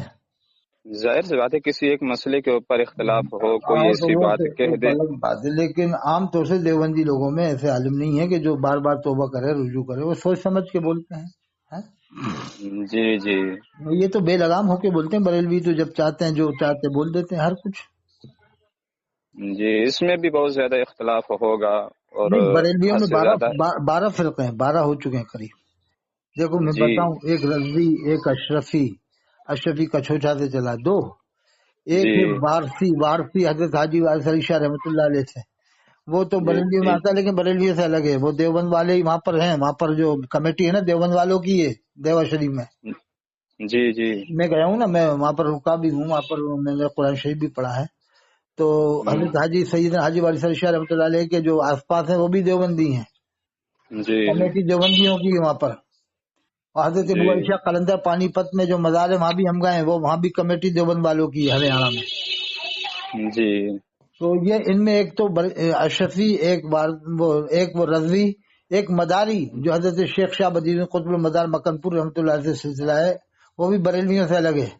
Speaker 1: ظاہر سی بات ہے کسی ایک مسئلے کے اوپر اختلاف ہو، کوئی ایسی بات کہہ دے،
Speaker 2: الگ بات ہے. لیکن عام طور سے دیوبندی لوگوں میں ایسے عالم نہیں ہے کہ جو بار بار توبہ کرے رجوع کرے. وہ سوچ سمجھ کے بولتے ہیں.
Speaker 1: جی جی،
Speaker 2: یہ تو بے لگام ہو کے بولتے ہیں. بریلوی تو جب چاہتے ہیں جو چاہتے بول دیتے ہیں ہر کچھ.
Speaker 1: جی، اس میں بھی بہت زیادہ اختلاف ہوگا. اور
Speaker 2: نہیں، بریلویوں میں 12 فرقے ہیں، 12 ہو چکے ہیں قریب. دیکھو میں بتاؤں، ایک رضوی، ایک اشرفی کچھوچا سے چلا 2، ایک ہے وارسی حضرت حاجی وارث علی شاہ رحمۃ اللہ علیہ سے، وہ تو بریلوی میں آتا ہے لیکن بریلوی سے الگ ہے، وہ دیوبند والے ہی وہاں پر ہیں، وہاں پر جو کمیٹی ہے نا دیوبند والوں کی ہے دیوا شریف میں، میں گیا ہوں نا، میں وہاں پر رکا بھی ہوں، وہاں پر میں نے قرآن شریف بھی پڑھا ہے۔ تو حضرت حاجی سیدنا حاجی وارث علی شاہ رحمۃ اللہ علیہ کے جو آس پاس ہیں وہ بھی دیوبندی ہیں، کمیٹی دیوبندیوں کی وہاں پر۔ اور حضرت ابو علی شاہ قلندر پانی پت میں جو مزار ہے وہاں بھی ہم گئے ہیں، وہ وہاں بھی کمیٹی دیوبند والوں کی ہے ہریانہ میں۔ تو یہ ان میں ایک تو اشرفی، ایک وہ رضوی، ایک مداری جو حضرت شیخ شاہ بدیر قطب المدار مکن پور رحمۃ اللہ علیہ سے سلسلہ ہے، وہ بھی بریلویوں سے الگ ہے۔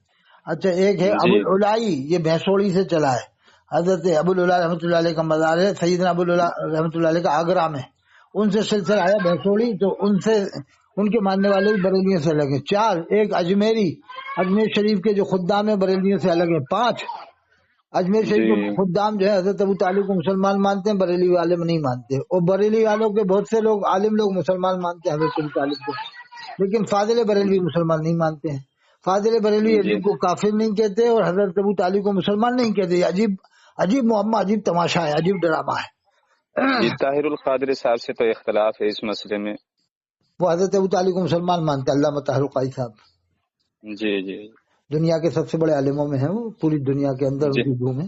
Speaker 2: اچھا ایک ہے ابو العلائی، یہ بھینسوڑی سے چلا ہے، حضرت ابو العلا رحمۃ اللہ علیہ کا مزار ہے، سیدنا ابو العلا رحمۃ اللہ علیہ کا آگرہ میں، ان سے سلسلہ آیا بھینسوڑی، تو ان کے ماننے والے بھی بریلویوں سے الگ ہیں۔ 4 ایک اجمیری، اجمیر شریف کے جو خدام ہیں بریلویوں سے الگ ہیں۔ 5 اجمیر شریف کے خدام جو ہے حضرت ابو طالب کو مسلمان مانتے ہیں، بریلی والے نہیں مانتے، اور بریلی والوں کے بہت سے لوگ عالم لوگ مسلمان مانتے ہیں حضرت ابو طالب کو، لیکن فاضل بریلوی مسلمان نہیں مانتے ہیں۔ فاضل بریلوی یزید کو کافر نہیں کہتے اور حضرت ابو طالب کو مسلمان نہیں کہتے۔ عجیب معمہ، عجیب تماشا ہے، عجیب ڈرامہ ہے۔
Speaker 1: طاہر القادری صاحب سے تو اختلاف ہے اس مسئلے میں،
Speaker 2: وہ حضرت ابو طالب کو مسلمان مانتے ہیں، علامہ طاہر القادری صاحب دنیا کے سب سے بڑے عالموں میں ہیں، وہ پوری دنیا کے اندر ان کی دھوم ہے۔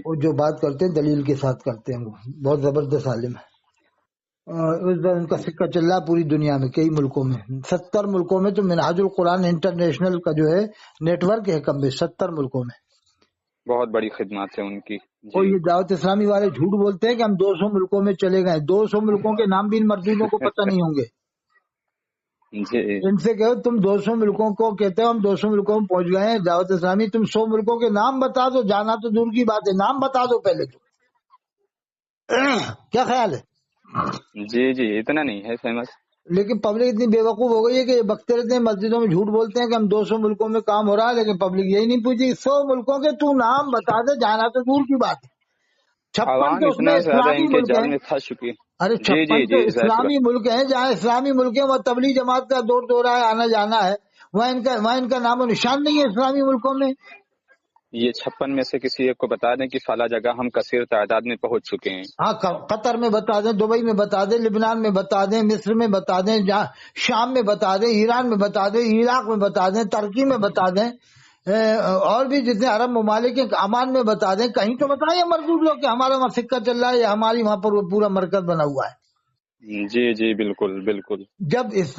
Speaker 2: وہ جو بات کرتے ہیں دلیل کے ساتھ کرتے ہیں، وہ بہت زبردست عالم ہے۔ اس بار ان کا سکہ چل رہا پوری دنیا میں، کئی ملکوں میں، 70 ملکوں میں، تو منہاج القرآن انٹرنیشنل کا جو ہے نیٹ ورک ہے کم بیش 70 ملکوں میں،
Speaker 1: بہت بڑی خدمات ہے ان کی۔
Speaker 2: اور یہ دعوت اسلامی والے جھوٹ بولتے ہیں کہ ہم 200 ملکوں میں چلے گئے، 200 ملکوں کے نام بھی ان مردودوں کو پتہ نہیں ہوں گے۔ ان سے کہو تم 200 ملکوں کو کہتے ہو ہم 200 ملکوں میں پہنچ گئے ہیں دعوت اسلامی، تم 100 ملکوں کے نام بتا دو، جانا تو دور کی بات ہے، نام بتا دو پہلے تو۔ کیا خیال ہے؟
Speaker 1: جی اتنا نہیں ہے فیمس،
Speaker 2: لیکن پبلک اتنی بے وقوف ہو گئی ہے کہ یہ بکتے رہتے ہیں مسجدوں میں، جھوٹ بولتے ہیں کہ ہم 200 ملکوں میں کام ہو رہا ہے، لیکن پبلک یہی نہیں پوچھی 100 ملکوں کے تو نام بتا دے، جانا تو دور کی بات ہے۔ 56 تو اس میں اسلامی ملک ہیں، ارے 56 تو اسلامی ملک ہیں، جہاں اسلامی ملک ہیں وہاں تبلیغ جماعت کا دور دورہ ہے، آنا جانا ہے، وہاں ان کا نام و نشان نہیں ہے اسلامی ملکوں میں۔
Speaker 1: یہ 56 میں سے کسی ایک کو بتا دیں کہ فلاں جگہ ہم کثیر تعداد میں پہنچ چکے ہیں،
Speaker 2: ہاں قطر میں بتا دیں، دبئی میں بتا دیں، لبنان میں بتا دیں، مصر میں بتا دیں، شام میں بتا دیں، ایران میں بتا دیں، عراق میں بتا دیں، ترکی میں بتا دیں، اور بھی جتنے عرب ممالک ہیں عمان میں بتا دیں، کہیں تو بتائیں مردود لوگ کہ ہمارا وہاں سکہ چل رہا ہے یا ہماری وہاں پر وہ پورا مرکز بنا ہوا ہے۔
Speaker 1: جی بالکل۔
Speaker 2: جب اس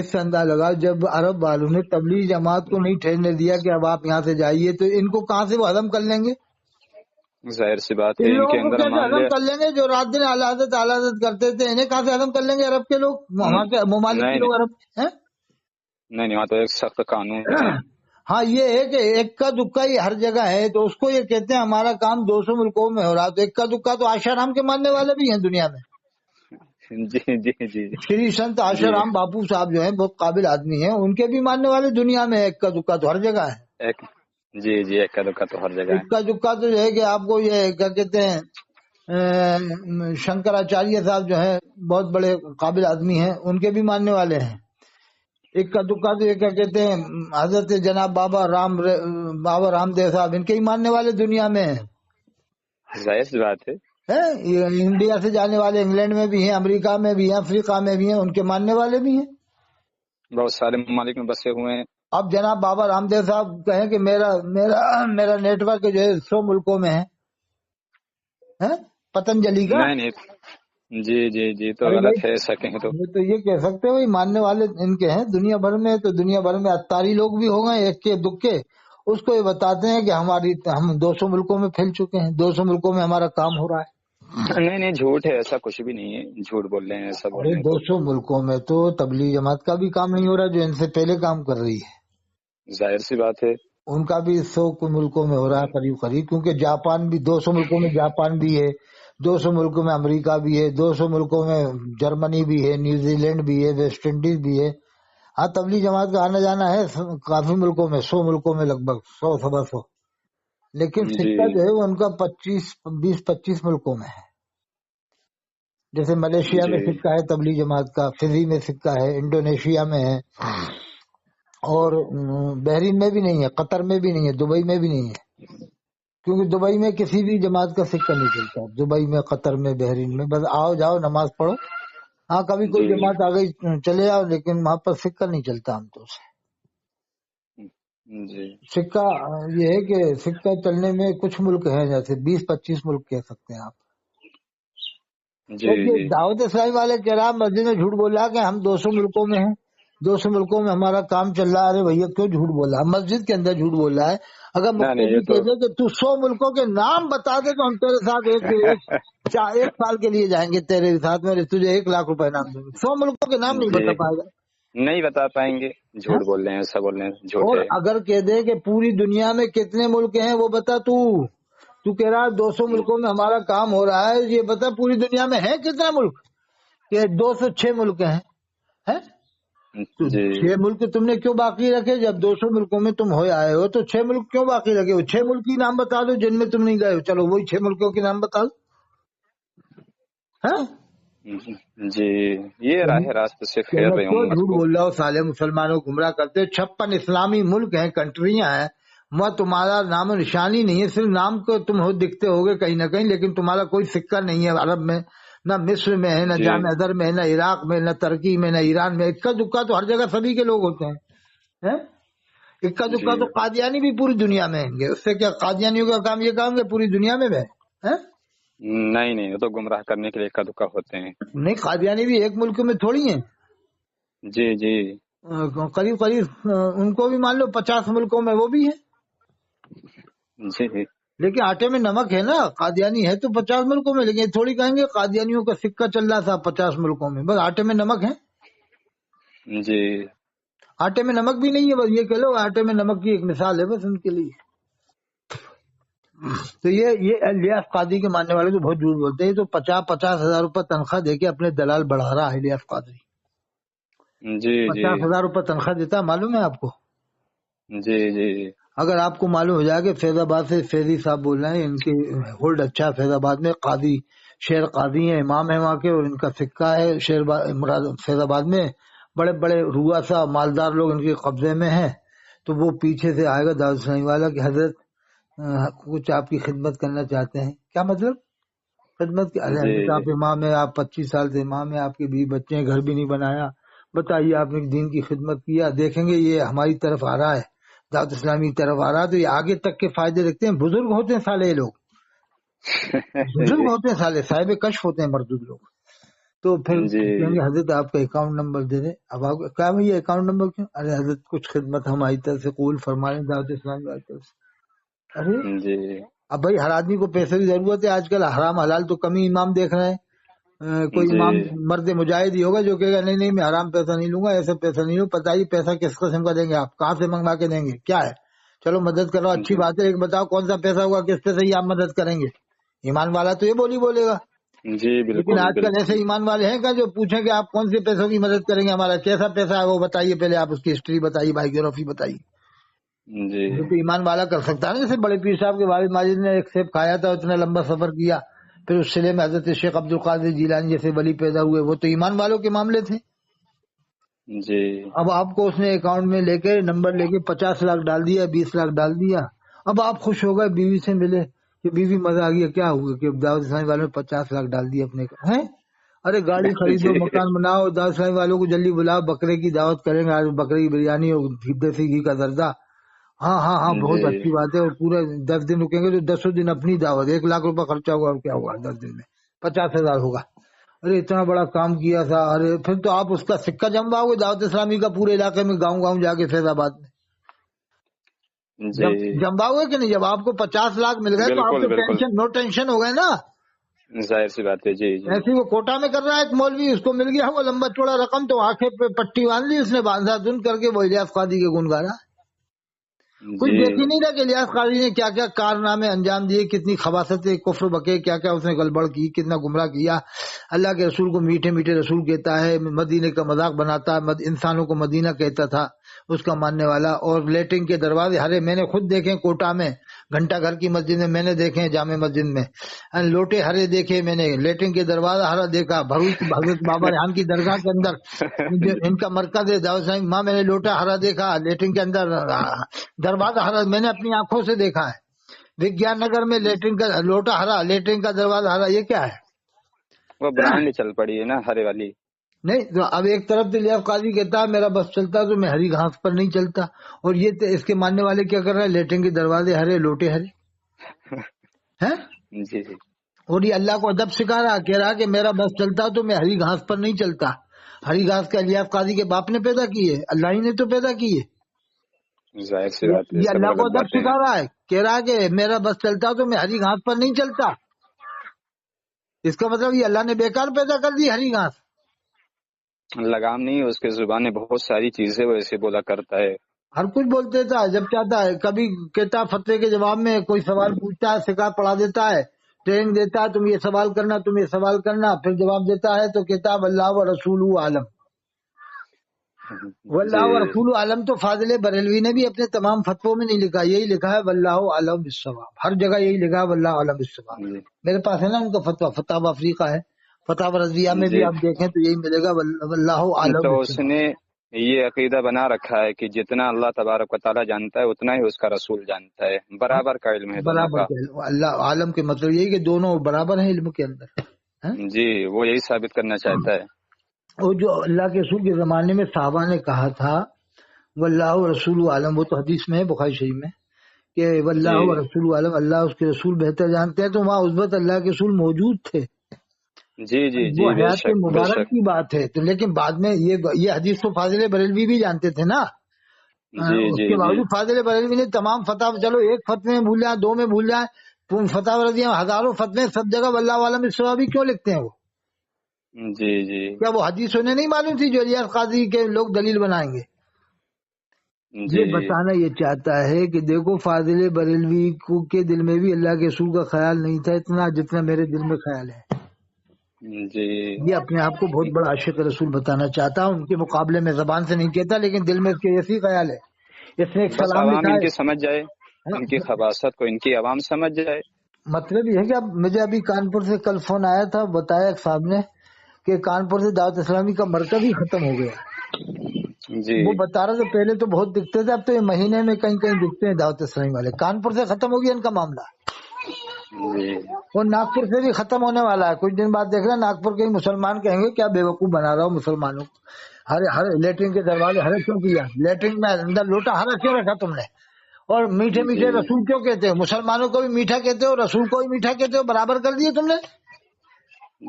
Speaker 2: سے اندازہ لگا جب عرب والوں نے تبلیغ جماعت کو نہیں ٹھہرنے دیا کہ اب آپ یہاں سے جائیے، تو ان کو کہاں سے وہ ہضم کر لیں گے؟
Speaker 1: ظاہر سی بات ہے،
Speaker 2: ان
Speaker 1: ان
Speaker 2: لوگوں
Speaker 1: کے
Speaker 2: کو
Speaker 1: اندر
Speaker 2: کیسے ہضم کر لیں گے جو رات دن اعلیٰ کرتے تھے؟ انہیں کہاں سے ہضم کر لیں گے عرب کے لوگ، وہاں کے ممالک کے لوگ؟ عرب
Speaker 1: نہیں وہاں تو ایک سخت قانون ہے۔
Speaker 2: ہاں یہ ہے کہ ایک کا دکا ہی ہر جگہ ہے، تو اس کو یہ کہتے ہیں ہمارا کام 200 ملکوں میں ہو رہا، تو ایک کا دکا تو آشارام کے ماننے والے بھی ہیں دنیا میں۔
Speaker 1: جی
Speaker 2: شری سنت آشارام باپو صاحب جو ہیں بہت قابل آدمی ہیں، ان کے بھی ماننے والے دنیا میں، ایک کا دکا تو ہر جگہ ہے۔
Speaker 1: جی ایک کا دکا تو ہر جگہ ہے۔
Speaker 2: ایک کا دکا تو جو ہے کہ آپ کو یہ کیا کہتے ہیں، شنکراچاریہ صاحب جو ہیں بہت بڑے قابل آدمی ہیں، ان کے بھی ماننے والے ہیں۔ ایک کا دکا تو یہ کیا کہتے ہیں حضرت جناب بابا رام دیو صاحب، ان کے ہی ماننے والے دنیا میں ہیں۔
Speaker 1: ظاہر سی بات ہے،
Speaker 2: انڈیا سے جانے والے انگلینڈ میں بھی ہیں، امریکہ میں بھی ہیں، افریقہ میں بھی ہیں، ان کے ماننے والے بھی ہیں،
Speaker 1: بہت سارے ممالک میں بسے ہوئے ہیں۔
Speaker 2: اب جناب بابا رام دیو صاحب کہیں کہ میرا نیٹ ورک جو ہے 100 ملکوں میں ہے، پتنجلی کا۔
Speaker 1: نہیں جی تو غلط ہے ایسا کہیں تو
Speaker 2: یہ کہہ سکتے ہو ماننے والے ان کے ہیں دنیا بھر میں، تو دنیا بھر میں اتاری لوگ بھی ہو گئے ایک کے دکے، اس کو یہ بتاتے ہیں کہ ہم 200 ملکوں میں پھیل چکے ہیں، 200 ملکوں میں ہمارا کام ہو رہا ہے۔
Speaker 1: نہیں جھوٹ ہے، ایسا کچھ بھی نہیں ہے، جھوٹ بول رہے ہیں ایسا بول رہے ہیں۔
Speaker 2: 200 ملکوں میں تو تبلیغ جماعت کا بھی کام نہیں ہو رہا جو ان سے پہلے کام کر رہی ہے،
Speaker 1: ظاہر سی بات ہے،
Speaker 2: ان کا بھی 100 ملکوں میں ہو رہا ہے قریب، کیونکہ جاپان بھی 200 ملکوں میں، جاپان بھی ہے 200 ملکوں میں، امریکہ بھی ہے 200 ملکوں میں، جرمنی بھی ہے، نیوزی لینڈ بھی ہے، ویسٹ انڈیز بھی ہے۔ ہاں تبلیغ جماعت کا آنا جانا ہے کافی ملکوں میں، 100 ملکوں میں، لگ بھگ 100 لیکن سکہ جو ہے وہ ان کا 20-25 ملکوں میں ہے۔ جیسے ملیشیا میں سکہ ہے تبلیغ جماعت کا، فجی میں سکہ ہے، انڈونیشیا میں ہے، اور بحرین میں بھی نہیں ہے، قطر میں بھی نہیں ہے، دبئی میں بھی نہیں ہے، کیونکہ دبئی میں کسی بھی جماعت کا سکہ نہیں چلتا، دبئی میں، قطر میں، بحرین میں، بس آؤ جاؤ نماز پڑھو، ہاں کبھی کوئی جماعت آ گئی چلے آؤ، لیکن وہاں پر سکہ نہیں چلتا ہم تو سے۔ سکہ یہ ہے کہ سکہ چلنے میں کچھ ملک ہیں، جیسے 20-25 ملک کہہ سکتے ہیں آپ۔ دعوت اسلامی والے کہہ رہا مسجد میں جھوٹ بول رہا کہ ہم 200 ملکوں میں ہیں، 200 ملکوں میں ہمارا کام چل رہا ہے۔ ارے بھیا کیوں جھوٹ بول رہا ہے؟ مسجد کے اندر جھوٹ بول رہا ہے۔ اگر مقتدی کہہ دے کہ تو 100 ملکوں کے نام بتا دے تو ہم تیرے ساتھ ایک سال کے لیے جائیں گے، تیرے ساتھ میں تجھے 1 لاکھ روپے نام دیں گے۔ 100 ملکوں کے نام نہیں بتا پائے گا،
Speaker 1: نہیں بتا پائیں گے، جھوٹ بول رہے ہیں، ایسا بول رہے ہیں جھوٹ
Speaker 2: اور
Speaker 1: ہے۔
Speaker 2: اگر کہہ دے کہ پوری دنیا میں کتنے ملک ہیں وہ بتا، تو کہہ رہا ہے 200 ملکوں میں ہمارا کام ہو رہا ہے، یہ بتا پوری دنیا میں ہے کتنا ملک؟ کہ 206 ملک ہیں۔ 6 ملک تم نے کیوں باقی رکھے؟ جب 200 ملکوں میں تم ہو آئے ہو تو 6 ملک کیوں باقی رکھے ہو؟ 6 ملک کی نام بتا دو جن میں تم نہیں گئے ہو، چلو وہی 6 ملکوں کے نام بتا دو۔
Speaker 1: جی یہ راہ راست سے پھیر رہے ہوں،
Speaker 2: جھوٹ بول رہا ہو، سالے مسلمانوں کو گمراہ کرتے۔ 56 اسلامی ملک ہیں، کنٹریاں ہیں، وہاں تمہارا نام و نشانی نہیں ہے، صرف نام کو تم دکھتے ہوگے کہیں نہ کہیں، لیکن تمہارا کوئی سکہ نہیں ہے عرب میں، نہ مصر میں ہے، نہ جامع ازہر میں، نہ عراق میں، نہ ترکی میں، نہ ایران میں۔ اکا دکا تو ہر جگہ سبھی کے لوگ ہوتے ہیں، اکا دکا تو قادیانی بھی پوری دنیا میں ہیں گے، اس سے کیا قادیانیوں کا کام یہ کام کہ پوری دنیا میں ہے؟
Speaker 1: نہیں، وہ تو گمراہ کرنے کے لیے اکا دکا ہوتے ہیں۔
Speaker 2: نہیں، قادیانی بھی ایک ملک میں تھوڑی ہیں،
Speaker 1: جی
Speaker 2: قریب ان کو بھی مان لو 50 ملکوں میں وہ بھی ہیں۔
Speaker 1: جی
Speaker 2: لیکن آٹے میں نمک ہے نا، قادیانی ہے تو 50 ملکوں میں، لیکن تھوڑی کہیں گے قادیانیوں کا سکہ چل رہا تھا 50 ملکوں میں، بس آٹے میں نمک ہے۔
Speaker 1: جی
Speaker 2: آٹے میں نمک بھی نہیں ہے، بس یہ کہہ لو آٹے میں نمک کی ایک مثال ہے بس ان کے لیے۔ تو یہ الیاس قادری کے ماننے والے تو بہت جھوٹ بولتے ہیں، تو 50 ہزار روپے تنخواہ دے کے اپنے دلال بڑھا رہا ہے الیاس قادری۔ 50,000 روپے تنخواہ دیتا ہے، معلوم ہے آپ کو؟
Speaker 1: جی
Speaker 2: اگر آپ کو معلوم ہو جائے کہ فیض آباد سے فیضی صاحب بول رہے ہیں، ان کی ہولڈ اچھا ہے فیض آباد میں، قاضی شیر قاضی ہیں، امام ہے وہاں کے، اور ان کا سکہ ہے فیض آباد میں، بڑے بڑے رؤسا مالدار لوگ ان کے قبضے میں ہیں، تو وہ پیچھے سے آئے گا دعوت اسلامی والا کہ حضرت کچھ آپ کی خدمت کرنا چاہتے ہیں۔ کیا مطلب خدمت کی؟ حضرت آپ امام ہے، آپ 25 سال سے امام ہے، آپ کے 20 بچے ہیں، گھر بھی نہیں بنایا، بتائیے آپ نے دین کی خدمت کیا؟ دیکھیں گے یہ ہماری طرف آ رہا ہے، دعوت اسلامی کی طرف آ رہا ہے، تو یہ آگے تک کے فائدے رکھتے ہیں۔ بزرگ ہوتے ہیں سالے یہ لوگ، بزرگ ہوتے ہیں سالے، صاحب کشف ہوتے ہیں مردود لوگ، تو پھر کہیں گے حضرت آپ کا اکاؤنٹ نمبر دے دیں۔ اب آپ کیا بھائی اکاؤنٹ نمبر کیوں؟ ارے حضرت کچھ خدمت ہماری طرف سے قبول فرما لیں دعوت اسلامی کی طرف سے۔ ارے اب بھائی ہر آدمی کو پیسے کی ضرورت ہے، آج کل حرام حلال تو کم ہی امام دیکھ رہے ہیں۔ کوئی امام مرد مجاہد ہی ہوگا جو کہے گا نہیں میں حرام پیسہ نہیں لوں گا، ایسے پیسہ نہیں لوں۔ پتہ ہی پیسہ کس قسم کا دیں گے آپ، کہاں سے منگوا کے دیں گے؟ کیا ہے، چلو مدد کرو اچھی بات ہے، ایک بتاؤ کون سا پیسہ ہوگا، کس پیسے ہی آپ مدد کریں گے؟ ایمان والا تو یہ بولے گا۔ لیکن آج کل ایسے ایمان والے ہیں کہ جو پوچھیں کہ آپ کون سے پیسوں کی مدد کریں گے، ہمارا کیسا پیسہ ہے وہ بتائیے، پہلے آپ اس کی ہسٹری بتائیے، بائیوگرافی بتائیے۔ جو تو ایمان والا کر سکتا ہے نا، جیسے بڑے پیر صاحب کے والد ماجد نے ایک سیب کھایا تھا، اتنا لمبا سفر کیا، پھر اس سلے میں حضرت شیخ عبد القادر جیلانی جیسے ولی پیدا ہوئے، وہ تو ایمان والوں کے معاملے تھے۔ اب آپ کو اس نے اکاؤنٹ میں لے کے نمبر لے کے 50 لاکھ ڈال دیا، 20 لاکھ ڈال دیا، اب آپ خوش ہو گئے، بیوی سے ملے کہ بیوی مزہ آ گیا، کیا ہوا کہ دعوت اسلامی والوں نے 50 لاکھ ڈال دیا اپنے ہیں؟ ارے گاڑی خریدو، مکان بناؤ، دعوت اسلامی والوں کو جلدی بلاؤ، بکرے کی دعوت کریں گے، آج بکرے کی بریانی اور دیسی گھی کا زردہ۔ ہاں بہت اچھی بات ہے، اور پورے 10 دن رکیں گے تو 10 دن اپنی دعوت، 1 لاکھ روپے خرچہ ہوگا، کیا ہوگا 10 دن میں 50,000 ہوگا۔ ارے اتنا بڑا کام کیا تھا، ارے پھر تو آپ اس کا سکہ جمواؤ گے دعوت اسلامی کا پورے علاقے میں، گاؤں جا کے فیض آباد میں جمواؤ گے کہ نہیں؟ جب آپ کو 50 لاکھ مل گئے تو آپ تو نو ٹینشن ہو گئے نا،
Speaker 1: ظاہر سی بات ہے۔ جی
Speaker 2: ایسی وہ کوٹا میں کر رہا ہے ایک مولوی، اس کو مل گیا وہ لمبا چوڑا رقم، تو آنکھیں پہ پٹی باندھ لی اس نے، باندھا دن کر کے وہ الیاس قادری کے گن گانا۔ کچھ دیکھ ہی نہیں رہا کہ الیاس قادری نے کیا کیا کارنامے انجام دیے، کتنی خباثت کفر بکے، کیا کیا اس نے گڑبڑ کی، کتنا گمراہ کیا۔ اللہ کے رسول کو میٹھے میٹھے رسول کہتا ہے، مدینے کا مذاق بناتا ہے، انسانوں کو مدینہ کہتا تھا اس کا ماننے والا، اور لیٹنگ کے دروازے ہرے میں نے خود دیکھے کوٹا میں، گھنٹہ گھر کی مسجد میں نے دیکھے، جامع مسجد میں لوٹے ہرے دیکھے میں نے، لیٹرنگ کے دروازہ ہرا دیکھا، بھروچ حضرت بابا ریحان کی درگاہ کے اندر ان کا مرکز ہے دعوت اسلامی، وہاں میں نے لوٹا ہرا دیکھا، لیٹرنگ کے اندر دروازہ ہرا میں نے اپنی آنکھوں سے دیکھا ہے۔ وگیان نگر میں لیٹرنگ کا لوٹا ہرا، لیٹرنگ کا دروازہ ہرا، یہ کیا ہے؟
Speaker 1: وہ برانڈ چل پڑی ہے نا ہرے والی۔
Speaker 2: نہیں تو اب ایک طرف تو لیاقت قاضی کہتا ہے میرا بس چلتا تو میں ہری گھاس پر نہیں چلتا، اور یہ اس کے ماننے والے کیا کر رہے ہیں؟ لیٹرنگ کے دروازے ہرے، لوٹے ہرے ہیں۔
Speaker 1: جی جی
Speaker 2: اور یہ اللہ کو ادب سکھا رہا، کہہ رہا کہ میرا بس چلتا تو میں ہری گھاس پر نہیں چلتا۔ ہری گھاس کا لیاقت قاضی کے باپ نے پیدا کی ہے، اللہ ہی نے تو پیدا کی ہے۔
Speaker 1: ظاہر سی بات ہے،
Speaker 2: یہ
Speaker 1: سب
Speaker 2: اللہ کو
Speaker 1: غلط
Speaker 2: ادب
Speaker 1: باتیں ہیں۔
Speaker 2: سکھا رہا ہے، کہہ رہا کہ میرا بس چلتا تو میں ہری گھاس پر نہیں چلتا۔ اس کا مطلب یہ اللہ نے بیکار پیدا کر دی ہری گھاس۔
Speaker 1: لگام نہیں ہے اس کے زبان میں، بہت ساری چیزیں وہ ایسے بولا کرتا ہے۔
Speaker 2: ہر کچھ بولتے تھا جب چاہتا ہے، کبھی کہتا فتوے کے جواب میں کوئی سوال پوچھتا ہے، سکھا پڑھا دیتا ہے، ٹریننگ دیتا ہے، تم یہ سوال کرنا، تم یہ سوال کرنا، پھر جواب دیتا ہے تو کہتا ہے واللہ و رسول عالم۔ واللہ و رسول عالم تو فاضل بریلوی نے بھی اپنے تمام فتووں میں نہیں لکھا، یہی لکھا ہے واللہ عالم بالصواب، ہر جگہ یہی لکھا ہے واللہ عالم بالصواب۔ میرے پاس ہے نا ان کا فتویٰ، فتاوی افریقہ ہے، فتاوی رضویہ میں بھی آپ دیکھیں تو یہی ملے گا واللہ عالم
Speaker 1: تو اس
Speaker 2: بالصواب۔
Speaker 1: نے یہ عقیدہ بنا رکھا ہے کہ جتنا اللہ تبارک و تعالیٰ جانتا ہے اتنا ہی اس کا رسول جانتا ہے، برابر کا علم ہے دونوں
Speaker 2: برابر
Speaker 1: کا۔
Speaker 2: کا اللہ عالم کے مطلب یہی کہ دونوں برابر ہیں علم کے اندر۔
Speaker 1: جی وہ یہی ثابت کرنا چاہتا ہے۔
Speaker 2: اور جو اللہ کے رسول کے زمانے میں صحابہ نے کہا تھا واللہ رسول عالم، وہ تو حدیث میں ہے بخاری شریف میں کہ واللہ رسول عالم، اللہ اس کے رسول بہتر جانتے ہیں، تو وہاں اس وقت اللہ کے رسول موجود تھے،
Speaker 1: جی جی جی
Speaker 2: وہ
Speaker 1: بے
Speaker 2: حیات
Speaker 1: شک بے
Speaker 2: مبارک
Speaker 1: شک۔
Speaker 2: کی بات ہے۔ تو لیکن بعد میں یہ حدیث تو فاضل بریلوی بھی جانتے تھے نا،
Speaker 1: جی
Speaker 2: اس
Speaker 1: جی
Speaker 2: کے
Speaker 1: جی
Speaker 2: باوجود فاضل بریلوی نے تمام فتح، چلو ایک فتوے میں بھول جائیں، دو میں بھول جائیں، فتح رضی ہزاروں فتوے سب جگہ واللہ عالم بالصواب کیوں لکھتے ہیں وہ؟
Speaker 1: جی جی
Speaker 2: کیا وہ حدیث انہیں نہیں معلوم تھی جو ریاض قاضی کے لوگ دلیل بنائیں گے؟
Speaker 1: جی
Speaker 2: یہ بتانا یہ چاہتا ہے کہ دیکھو فاضل بریلوی کو کے دل میں بھی اللہ کے رسول کا خیال نہیں تھا اتنا جتنا میرے دل میں خیال ہے۔
Speaker 1: جی
Speaker 2: یہ اپنے آپ کو بہت بڑا عاشق رسول بتانا چاہتا ہوں، ان کے مقابلے میں زبان سے نہیں کہتا لیکن دل میں اس کے ایسی خیال ہے۔ اس نے ایک
Speaker 1: بس
Speaker 2: سلام
Speaker 1: عوام
Speaker 2: لکھا
Speaker 1: ان
Speaker 2: ہے،
Speaker 1: کی سمجھ جائے، ان کی خباثت کو ان کی عوام سمجھ جائے۔
Speaker 2: مطلب یہ ہے کہ اب مجھے ابھی کانپور سے کل فون آیا تھا، بتایا ایک صاحب نے کہ کانپور سے دعوت اسلامی کا مرکز ہی ختم ہو گیا۔
Speaker 1: جی
Speaker 2: وہ بتا رہا تھا پہلے تو بہت دکھتے تھے، اب تو یہ مہینے میں کہیں کہیں دکھتے ہیں دعوت اسلامی والے۔ کانپور سے ختم ہو گیا ان کا معاملہ،
Speaker 1: جی
Speaker 2: اور ناگپور سے بھی ختم ہونے والا ہے کچھ دن بعد۔ دیکھ رہے ناگپور کے مسلمان کہیں گے کیا بیوقوف بنا رہا ہو مسلمانوں کو، ہر لیٹرین کے دروازے ہرے کیوں کیا، لیٹرین میں اندر لوٹا ہرا کیوں رکھا تم نے، اور میٹھے میٹھے رسول کیوں کہتے ہو، مسلمانوں کو بھی میٹھا کہتے ہو، رسول کو بھی میٹھا کہتے ہو، برابر کر دیے تم نے۔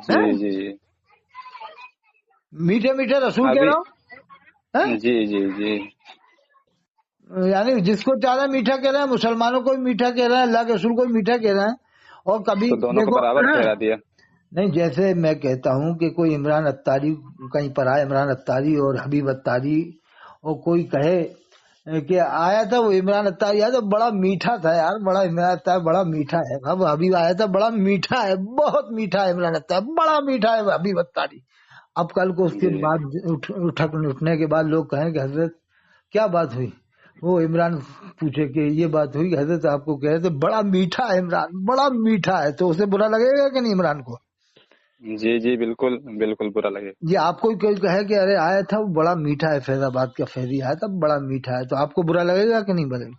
Speaker 1: جی جی
Speaker 2: میٹھے میٹھے رسول کہہ
Speaker 1: ابھی
Speaker 2: رہا ہوں،
Speaker 1: جی جی جی
Speaker 2: یعنی جس کو چاہ رہا ہے میٹھا کہہ رہا ہے، مسلمانوں کو بھی میٹھا کہہ رہا ہے، اللہ کے رسول کو بھی میٹھا کہہ رہا ہے۔ اور کبھی
Speaker 1: تو دونوں کو
Speaker 2: دیکھو
Speaker 1: برابر ٹھہرا دیا۔
Speaker 2: نہیں، جیسے میں کہتا ہوں کہ کوئی عمران اتاری کہیں پر آئے، عمران اتاری اور حبیب اتاری، اور کوئی کہے کہ آیا تھا وہ عمران اتاری آیا تو بڑا میٹھا تھا یار، بڑا عمران اتاری بڑا میٹھا ہے، اب حبیب آیا تھا بڑا میٹھا ہے، بہت میٹھا ہے عمران اتاری، بڑا میٹھا ہے حبیب اتاری۔ اب کل کو اس کے بعد اٹھنے کے بعد لوگ کہیں کہ حضرت کیا بات ہوئی، وہ عمران پوچھے کہ یہ بات ہوئی کہ حضرت آپ کو کہہ رہے تھے بڑا میٹھا ہے عمران، بڑا میٹھا ہے، تو اسے برا لگے گا کہ نہیں عمران کو؟
Speaker 1: جی جی بالکل بالکل برا لگے۔
Speaker 2: یہ آپ کو کوئی کہے کہ ارے آیا تھا وہ بڑا میٹھا ہے، فیض آباد کا فیضی آیا تھا بڑا میٹھا ہے، تو آپ کو برا لگے گا کہ نہیں بلے؟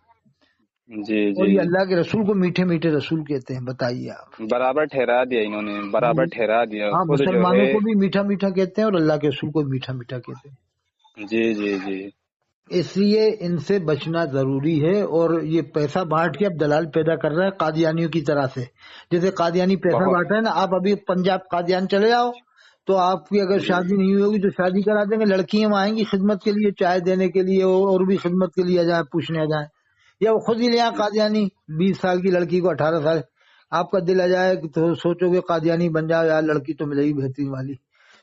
Speaker 1: جی
Speaker 2: اور
Speaker 1: جی
Speaker 2: یہ اللہ کے رسول کو میٹھے میٹھے رسول کہتے ہیں، بتائیے آپ۔
Speaker 1: برابر ٹھہرا دیا انہوں نے، برابر ٹھہرا دیا
Speaker 2: ہاں،
Speaker 1: خود جو
Speaker 2: مسلمانوں
Speaker 1: ہے۔
Speaker 2: کو بھی میٹھا میٹھا کہتے ہیں اور اللہ کے رسول کو میٹھا میٹھا کہتے ہیں۔
Speaker 1: جی جی جی
Speaker 2: اس لیے ان سے بچنا ضروری ہے، اور یہ پیسہ بانٹ کے اب دلال پیدا کر رہا ہے قادیانیوں کی طرح سے، جیسے قادیانی پیسہ
Speaker 1: بہت
Speaker 2: بانٹ رہے ہیں نا۔ آپ ابھی پنجاب قادیان چلے جاؤ تو آپ کی اگر شادی نہیں ہوگی تو شادی کرا دیں گے، لڑکیاں آئیں گی خدمت کے لیے، چائے دینے کے لیے اور بھی خدمت کے لیے آ جائیں، پوچھنے آ جائیں، یا وہ خود ہی لے آئیں قادیانی 20 سال کی لڑکی کو 18 سال، آپ کا دل آ جائے تو سوچو گے قادیانی بن جاؤ یار، لڑکی تو ملے گی بہترین والی،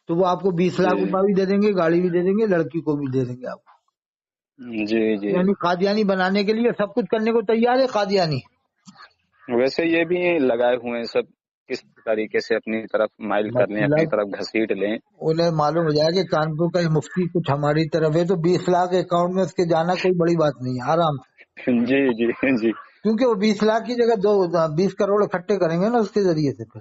Speaker 2: تو وہ آپ کو 20 لاکھ روپیہ بھی دے دیں گے، گاڑی بھی دے دیں گے، لڑکی کو بھی دے دیں گے آپ کو۔
Speaker 1: جی جی
Speaker 2: یعنی قادیانی بنانے کے لیے سب کچھ کرنے کو تیار ہے قادیانی۔
Speaker 1: ویسے یہ بھی لگائے ہوئے ہیں سب کس طریقے سے اپنی طرف مائل کر لیں، اپنی
Speaker 2: مطلب
Speaker 1: طرف گھسیٹ لیں۔
Speaker 2: انہیں معلوم ہو جائے کہ کانپور کا یہ مفتی کچھ ہماری طرف ہے تو 20 لاکھ اکاؤنٹ میں اس کے جانا کوئی بڑی بات نہیں ہے، آرام سے۔
Speaker 1: جی جی جی
Speaker 2: کیونکہ وہ 20 لاکھ کی جگہ 20 کروڑ اکٹھے کریں گے نا اس کے ذریعے سے. پھر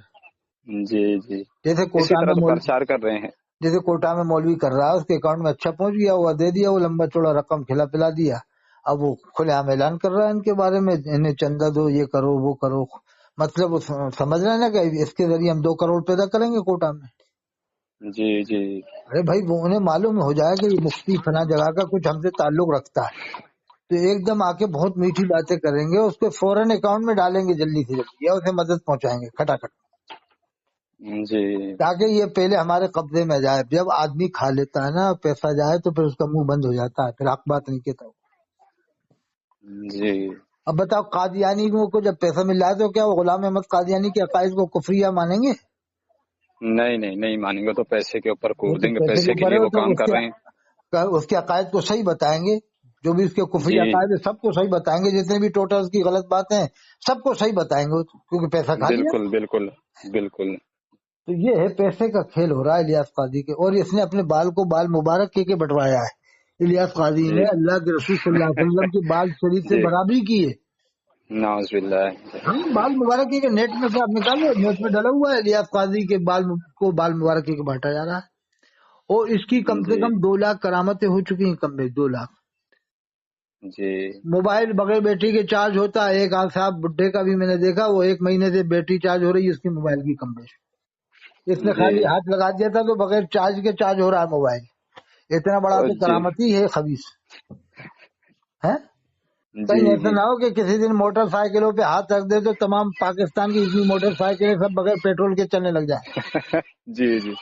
Speaker 1: جی جی
Speaker 2: جیسے
Speaker 1: اسی
Speaker 2: کوٹا
Speaker 1: طرح تو
Speaker 2: میں
Speaker 1: پرچار کر رہے ہیں.
Speaker 2: جیسے کوٹا میں مولوی کر رہا ہے، اس کے اکاؤنٹ میں اچھا پہنچ گیا، وہ دے دیا، وہ لمبا چوڑا رقم کھلا پلا دیا. اب وہ کھلے عام اعلان کر رہا ہے ان کے بارے میں، انہیں چندہ دو، یہ کرو وہ کرو. مطلب وہ سمجھ رہے ہیں نا کہ اس کے ذریعے ہم 2 کروڑ پیدا کریں گے کوٹا میں.
Speaker 1: جی جی
Speaker 2: ارے بھائی وہ انہیں معلوم ہو جائے کہ مفتی فلاں جگہ کا کچھ ہم سے تعلق رکھتا ہے، تو ایک دم آ کے بہت میٹھی باتیں کریں گے، اس کو فوراً اکاؤنٹ میں ڈالیں گے جلدی سے جلدی، یا اسے مدد پہنچائیں گے کھٹاکھٹ،
Speaker 1: جی
Speaker 2: تاکہ یہ پہلے ہمارے قبضے میں جائے. جب آدمی کھا لیتا ہے نا پیسہ جائے تو پھر اس کا منہ بند ہو جاتا ہے، پھر حق بات نہیں کہتا.
Speaker 1: جی.
Speaker 2: اب بتاؤ قادیانیوں کو جب پیسہ مل رہا ہے تو کیا وہ غلام احمد قادیانی کے عقائد کو کفریہ مانیں گے؟
Speaker 1: نہیں مانیں گے، تو پیسے کے اوپر
Speaker 2: وہ
Speaker 1: کوب
Speaker 2: تو
Speaker 1: دیں گے،
Speaker 2: پیسے کے
Speaker 1: پیسے کے
Speaker 2: اوپر
Speaker 1: لیے
Speaker 2: ہے،
Speaker 1: وہ
Speaker 2: تو
Speaker 1: کام کر رہے ہیں.
Speaker 2: اس کے عقائد کو صحیح بتائیں گے، جو بھی اس کے کفری
Speaker 1: جی
Speaker 2: عقائد ہے سب کو صحیح بتائیں گے، جتنے بھی ٹوٹل اس کی غلط باتیں ہیں سب کو صحیح بتائیں گے، کیونکہ پیسہ کھا لیا.
Speaker 1: بالکل بالکل بالکل.
Speaker 2: تو یہ ہے پیسے کا کھیل ہو رہا ہے الیاس قاضی کے، اور اس نے اپنے بال کو بال مبارک کے بٹوایا ہے. الیاس قاضی
Speaker 1: جی
Speaker 2: نے اللہ کے رسول صلی اللہ علیہ وسلم کے بال شریف سے
Speaker 1: جی
Speaker 2: برابری کی ہے.
Speaker 1: نعوذ باللہ.
Speaker 2: ہم بال مبارک کے نیٹ میں سے آپ نکالو، نیٹ میں ڈلا ہوا ہے الیاس قاضی کے بال کو بال مبارک کے بانٹا جا رہا ہے. اور اس کی کم سے
Speaker 1: جی
Speaker 2: کم 2 لاکھ کرامتیں ہو چکی ہیں، کم میں 2 لاکھ.
Speaker 1: جی
Speaker 2: موبائل بغیر بیٹری کے چارج ہوتا ہے. ایک صاحب بڈھے کا بھی میں نے دیکھا، وہ 1 مہینے سے بیٹری چارج ہو رہی ہے اس کی موبائل کی کم بیش. اس نے
Speaker 1: جی
Speaker 2: خالی ہاتھ لگا دیا تھا تو بغیر چارج کے چارج ہو رہا ہے موبائل. اتنا بڑا تو
Speaker 1: جی
Speaker 2: کرامتی ہے خبیث ہے.
Speaker 1: جی
Speaker 2: کہیں ایسا
Speaker 1: جی
Speaker 2: نہ ہو کہ کسی دن موٹر سائیکلوں پہ ہاتھ رکھ دے تو تمام پاکستان کی جتنی موٹر سائیکلیں سب بغیر پیٹرول کے چلنے لگ جائیں.
Speaker 1: جی جی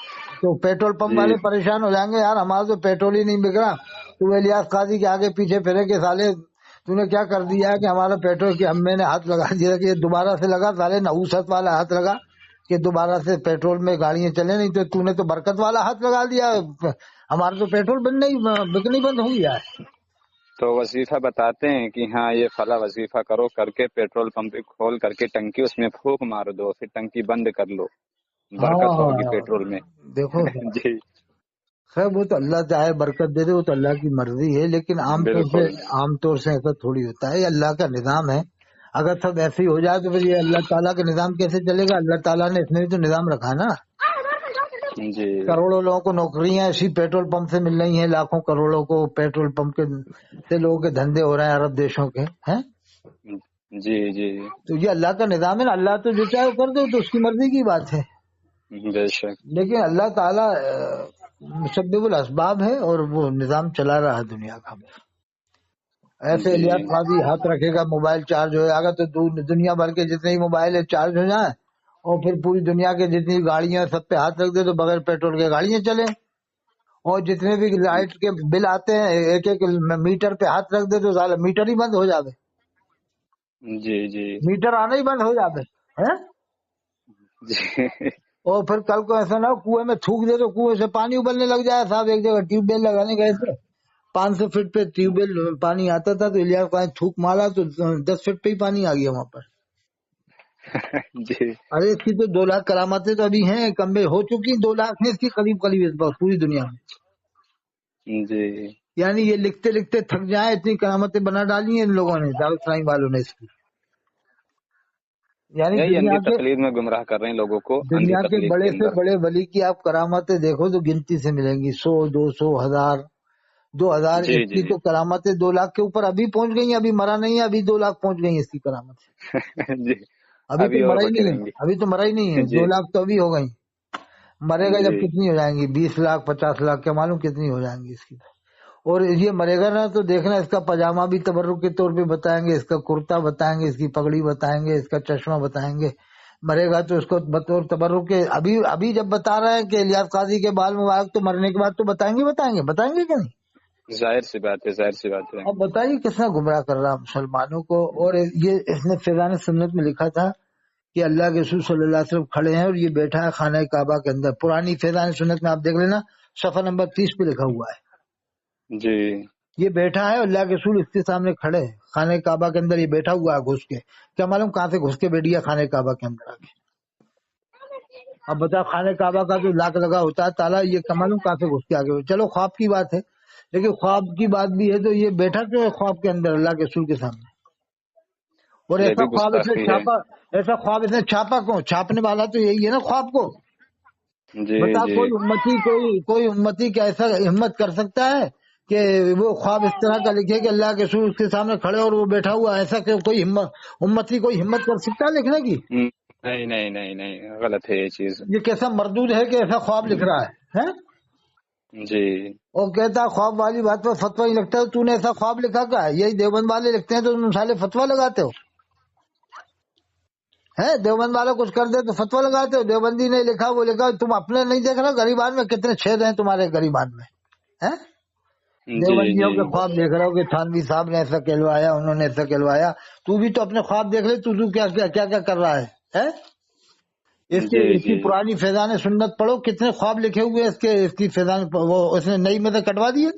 Speaker 2: تو پیٹرول پمپ
Speaker 1: جی
Speaker 2: والے پریشان ہو جائیں گے، یار ہمارا تو پیٹرول ہی نہیں بک رہا. تو الیاس قاضی کے آگے پیچھے پھرے کہ سالے تو نے کیا کر دیا ہے کہ ہمارا پیٹرول کی میں نے ہاتھ لگا دیا کہ یہ دوبارہ سے لگا، سالے نحوست والا ہاتھ لگا کہ دوبارہ سے پیٹرول میں گاڑیاں چلے، نہیں تو نے تو برکت والا ہاتھ لگا دیا، ہمارا تو پیٹرول بکنی بند ہو گیا ہے.
Speaker 1: تو وظیفہ بتاتے ہیں کہ ہاں یہ فلاں وظیفہ کرو، کر کے پیٹرول پمپ کھول کر کے ٹنکی اس میں پھونک مار دو، پھر ٹنکی بند کر لو، برکت ہوگی
Speaker 2: ہاں
Speaker 1: پیٹرول میں.
Speaker 2: دیکھو
Speaker 1: جی
Speaker 2: خیر وہ تو اللہ چاہے برکت دے دے، وہ تو اللہ کی مرضی ہے، لیکن
Speaker 1: بالکل.
Speaker 2: عام طور سے ایسا تھوڑی ہوتا ہے. یہ اللہ کا نظام ہے. اگر سب ایسے ہی ہو جائے تو پھر یہ اللہ تعالیٰ کا نظام کیسے چلے گا؟ اللہ تعالیٰ نے اس میں بھی تو نظام رکھا ہے نا.
Speaker 1: جی
Speaker 2: کروڑوں لوگوں کو نوکریاں اسی پیٹرول پمپ سے مل رہی ہیں، لاکھوں کروڑوں کو پیٹرول پمپ کے سے لوگوں کے دھندے ہو رہے ہیں عرب دیشوں کے ہیں.
Speaker 1: جی جی
Speaker 2: تو یہ اللہ کا نظام ہے نا. اللہ تو جو چاہے وہ کر دے، تو اس کی مرضی کی بات ہے.
Speaker 1: بے شک.
Speaker 2: لیکن اللہ تعالیٰ مسبب الاسباب ہے اور وہ نظام چلا رہا ہے دنیا کا. ایسے
Speaker 1: جی
Speaker 2: الیاس قاضی ہاتھ رکھے گا موبائل چارج ہو جائے گا تو دنیا بھر کے جتنے ہی موبائل ہے چارج ہو جائیں، اور پھر پوری دنیا کے جتنی گاڑیاں سب پہ ہاتھ رکھ دے تو بغیر پیٹرول کے گاڑیاں چلیں. اور جتنے بھی لائٹ کے بل آتے ہیں ایک ایک میٹر پہ ہاتھ رکھ دے تو سارا میٹر ہی بند ہو جاوے،
Speaker 1: جی جی
Speaker 2: میٹر آنا ہی بند ہو جاوے ہیں.
Speaker 1: جی
Speaker 2: اور پھر کل کو ایسا نہ ہو کنویں میں تھوک دے تو کنویں سے پانی ابلنے لگ جائے. صاحب ایک جگہ ٹیوب ویل لگانے گئے تھے، 500 فٹ پہ ٹیوب ویل پانی آتا تھا تو الیاس قاضی تھوک مارا تو 10 فٹ پہ ہی پانی آ گیا وہاں پر.
Speaker 1: جی
Speaker 2: ارے اس کی تو 2 لاکھ کرامتیں تو ابھی ہیں، کم میں ہو چکی 2 لاکھ ہیں اس کی قریب قریب اس بار پوری دنیا میں.
Speaker 1: جی
Speaker 2: یعنی یہ لکھتے لکھتے تھک جائیں اتنی کرامتیں بنا ڈالی ہیں ان لوگوں نے، دارالسلام والوں نے اس کی. یعنی
Speaker 1: یہی اندھی تقلید میں گمراہ کر رہے ہیں لوگوں کو، اندھی
Speaker 2: دنیا کے
Speaker 1: تقلید
Speaker 2: بڑے
Speaker 1: کے
Speaker 2: سے
Speaker 1: اندر.
Speaker 2: بڑے ولی کی آپ کرامتیں دیکھو تو گنتی سے ملیں گی، 100 200 1000 2000.
Speaker 1: جی
Speaker 2: اس
Speaker 1: جی
Speaker 2: کی تو کرامتیں 2 لاکھ کے اوپر ابھی پہنچ گئی ہیں، ابھی مرا نہیں ہے، ابھی 2 لاکھ پہنچ گئی ہیں اس کی کرامت.
Speaker 1: جی
Speaker 2: ابھی تو
Speaker 1: ابھی اور
Speaker 2: مرا ہی
Speaker 1: بڑھتی
Speaker 2: نہیں ہے،
Speaker 1: رہیں گی.
Speaker 2: ابھی تو مرا ہی نہیں ہے.
Speaker 1: جی
Speaker 2: 2 لاکھ تو ابھی ہو گئی، مرے گا جب
Speaker 1: جی
Speaker 2: کتنی ہو جائیں گی، 20 لاکھ 50 لاکھ کیا معلوم کتنی ہو جائیں گی اس کی. اور یہ مرے گا نا تو دیکھنا اس کا پاجامہ بھی تبرک کے طور پہ بتائیں گے، اس کا کرتا بتائیں گے، اس کی پگڑی بتائیں گے، اس کا چشمہ بتائیں گے. مرے گا تو اس کو بطور تبرک کے ابھی جب بتا رہے ہیں کہ الیاس قاضی کے بال مبارک، تو مرنے کے بعد تو بتائیں گے کہ نہیں؟
Speaker 1: ظاہر سی بات ہے، ظاہر سی بات ہے.
Speaker 2: اب بتائیے کس نے گمراہ کر رہا مسلمانوں کو. اور یہ اس نے فیضان سنت میں لکھا تھا کہ اللہ کے رسول صلی اللہ علیہ وسلم کھڑے ہیں اور یہ بیٹھا ہے خانہ کعبہ کے اندر. پرانی فیضان سنت میں آپ دیکھ لینا، صفحہ نمبر 30 پہ لکھا ہوا ہے.
Speaker 1: جی
Speaker 2: یہ بیٹھا ہے اللہ کے رسول اس کے سامنے کھڑے ہیں خانہ کعبہ کے اندر. یہ بیٹھا ہوا ہے گھس کے، کیا معلوم کہاں سے گھس کے بیٹھ گیا خانہ کعبہ کے اندر آ کے. اب بتا خانہ کعبہ کا جو لاک لگا ہوتا ہے تالا، یہ کیا معلوم کہاں سے گھس کے آگے. چلو خواب کی بات ہے، لیکن خواب کی بات بھی ہے تو یہ بیٹھا کیوں ہے خواب کے اندر اللہ کے رسول کے سامنے؟ اور ایسا خواب اسے چھاپا کون؟ چھاپنے والا تو یہی ہے نا خواب کو. بتا کوئی امتی کیا ایسا ہمت کر سکتا ہے کہ وہ خواب اس طرح کا لکھے کہ اللہ کے رسول اس کے سامنے کھڑے اور وہ بیٹھا ہوا؟ ایسا کہ کوئی امتی کوئی ہمت کر سکتا ہے لکھنے کی؟
Speaker 1: نہیں غلط ہے یہ چیز.
Speaker 2: یہ کیسا مردود ہے کہ ایسا خواب لکھ رہا ہے.
Speaker 1: جی.
Speaker 2: اور کہتا ہے خواب والی بات پر فتویٰ ہی لگتا ہے. تو نے ایسا خواب لکھا کیا ہے؟ یہی دیوبند والے لکھتے ہیں تو تم سالے فتویٰ لگاتے ہو. دیوبند والا کچھ کر دے تو فتویٰ لگاتے ہو. دیوبندی نے لکھا وہ لکھا. تم اپنے نہیں دیکھ رہے غریبان میں کتنے چھید ہیں تمہارے غریبان میں. دیوبندیوں کے خواب دیکھ رہا ہو کہ تھانوی صاحب نے ایسا کہلوایا, انہوں نے ایسا کہلوایا. تو بھی تو اپنے خواب دیکھ لے. تو کیا کیا کر رہا ہے. اس کی پرانی فیضان سنت پڑھو, کتنے خواب لکھے ہوئے اس کی فیضان. وہ اس نے نئی میں سے کٹوا دیے,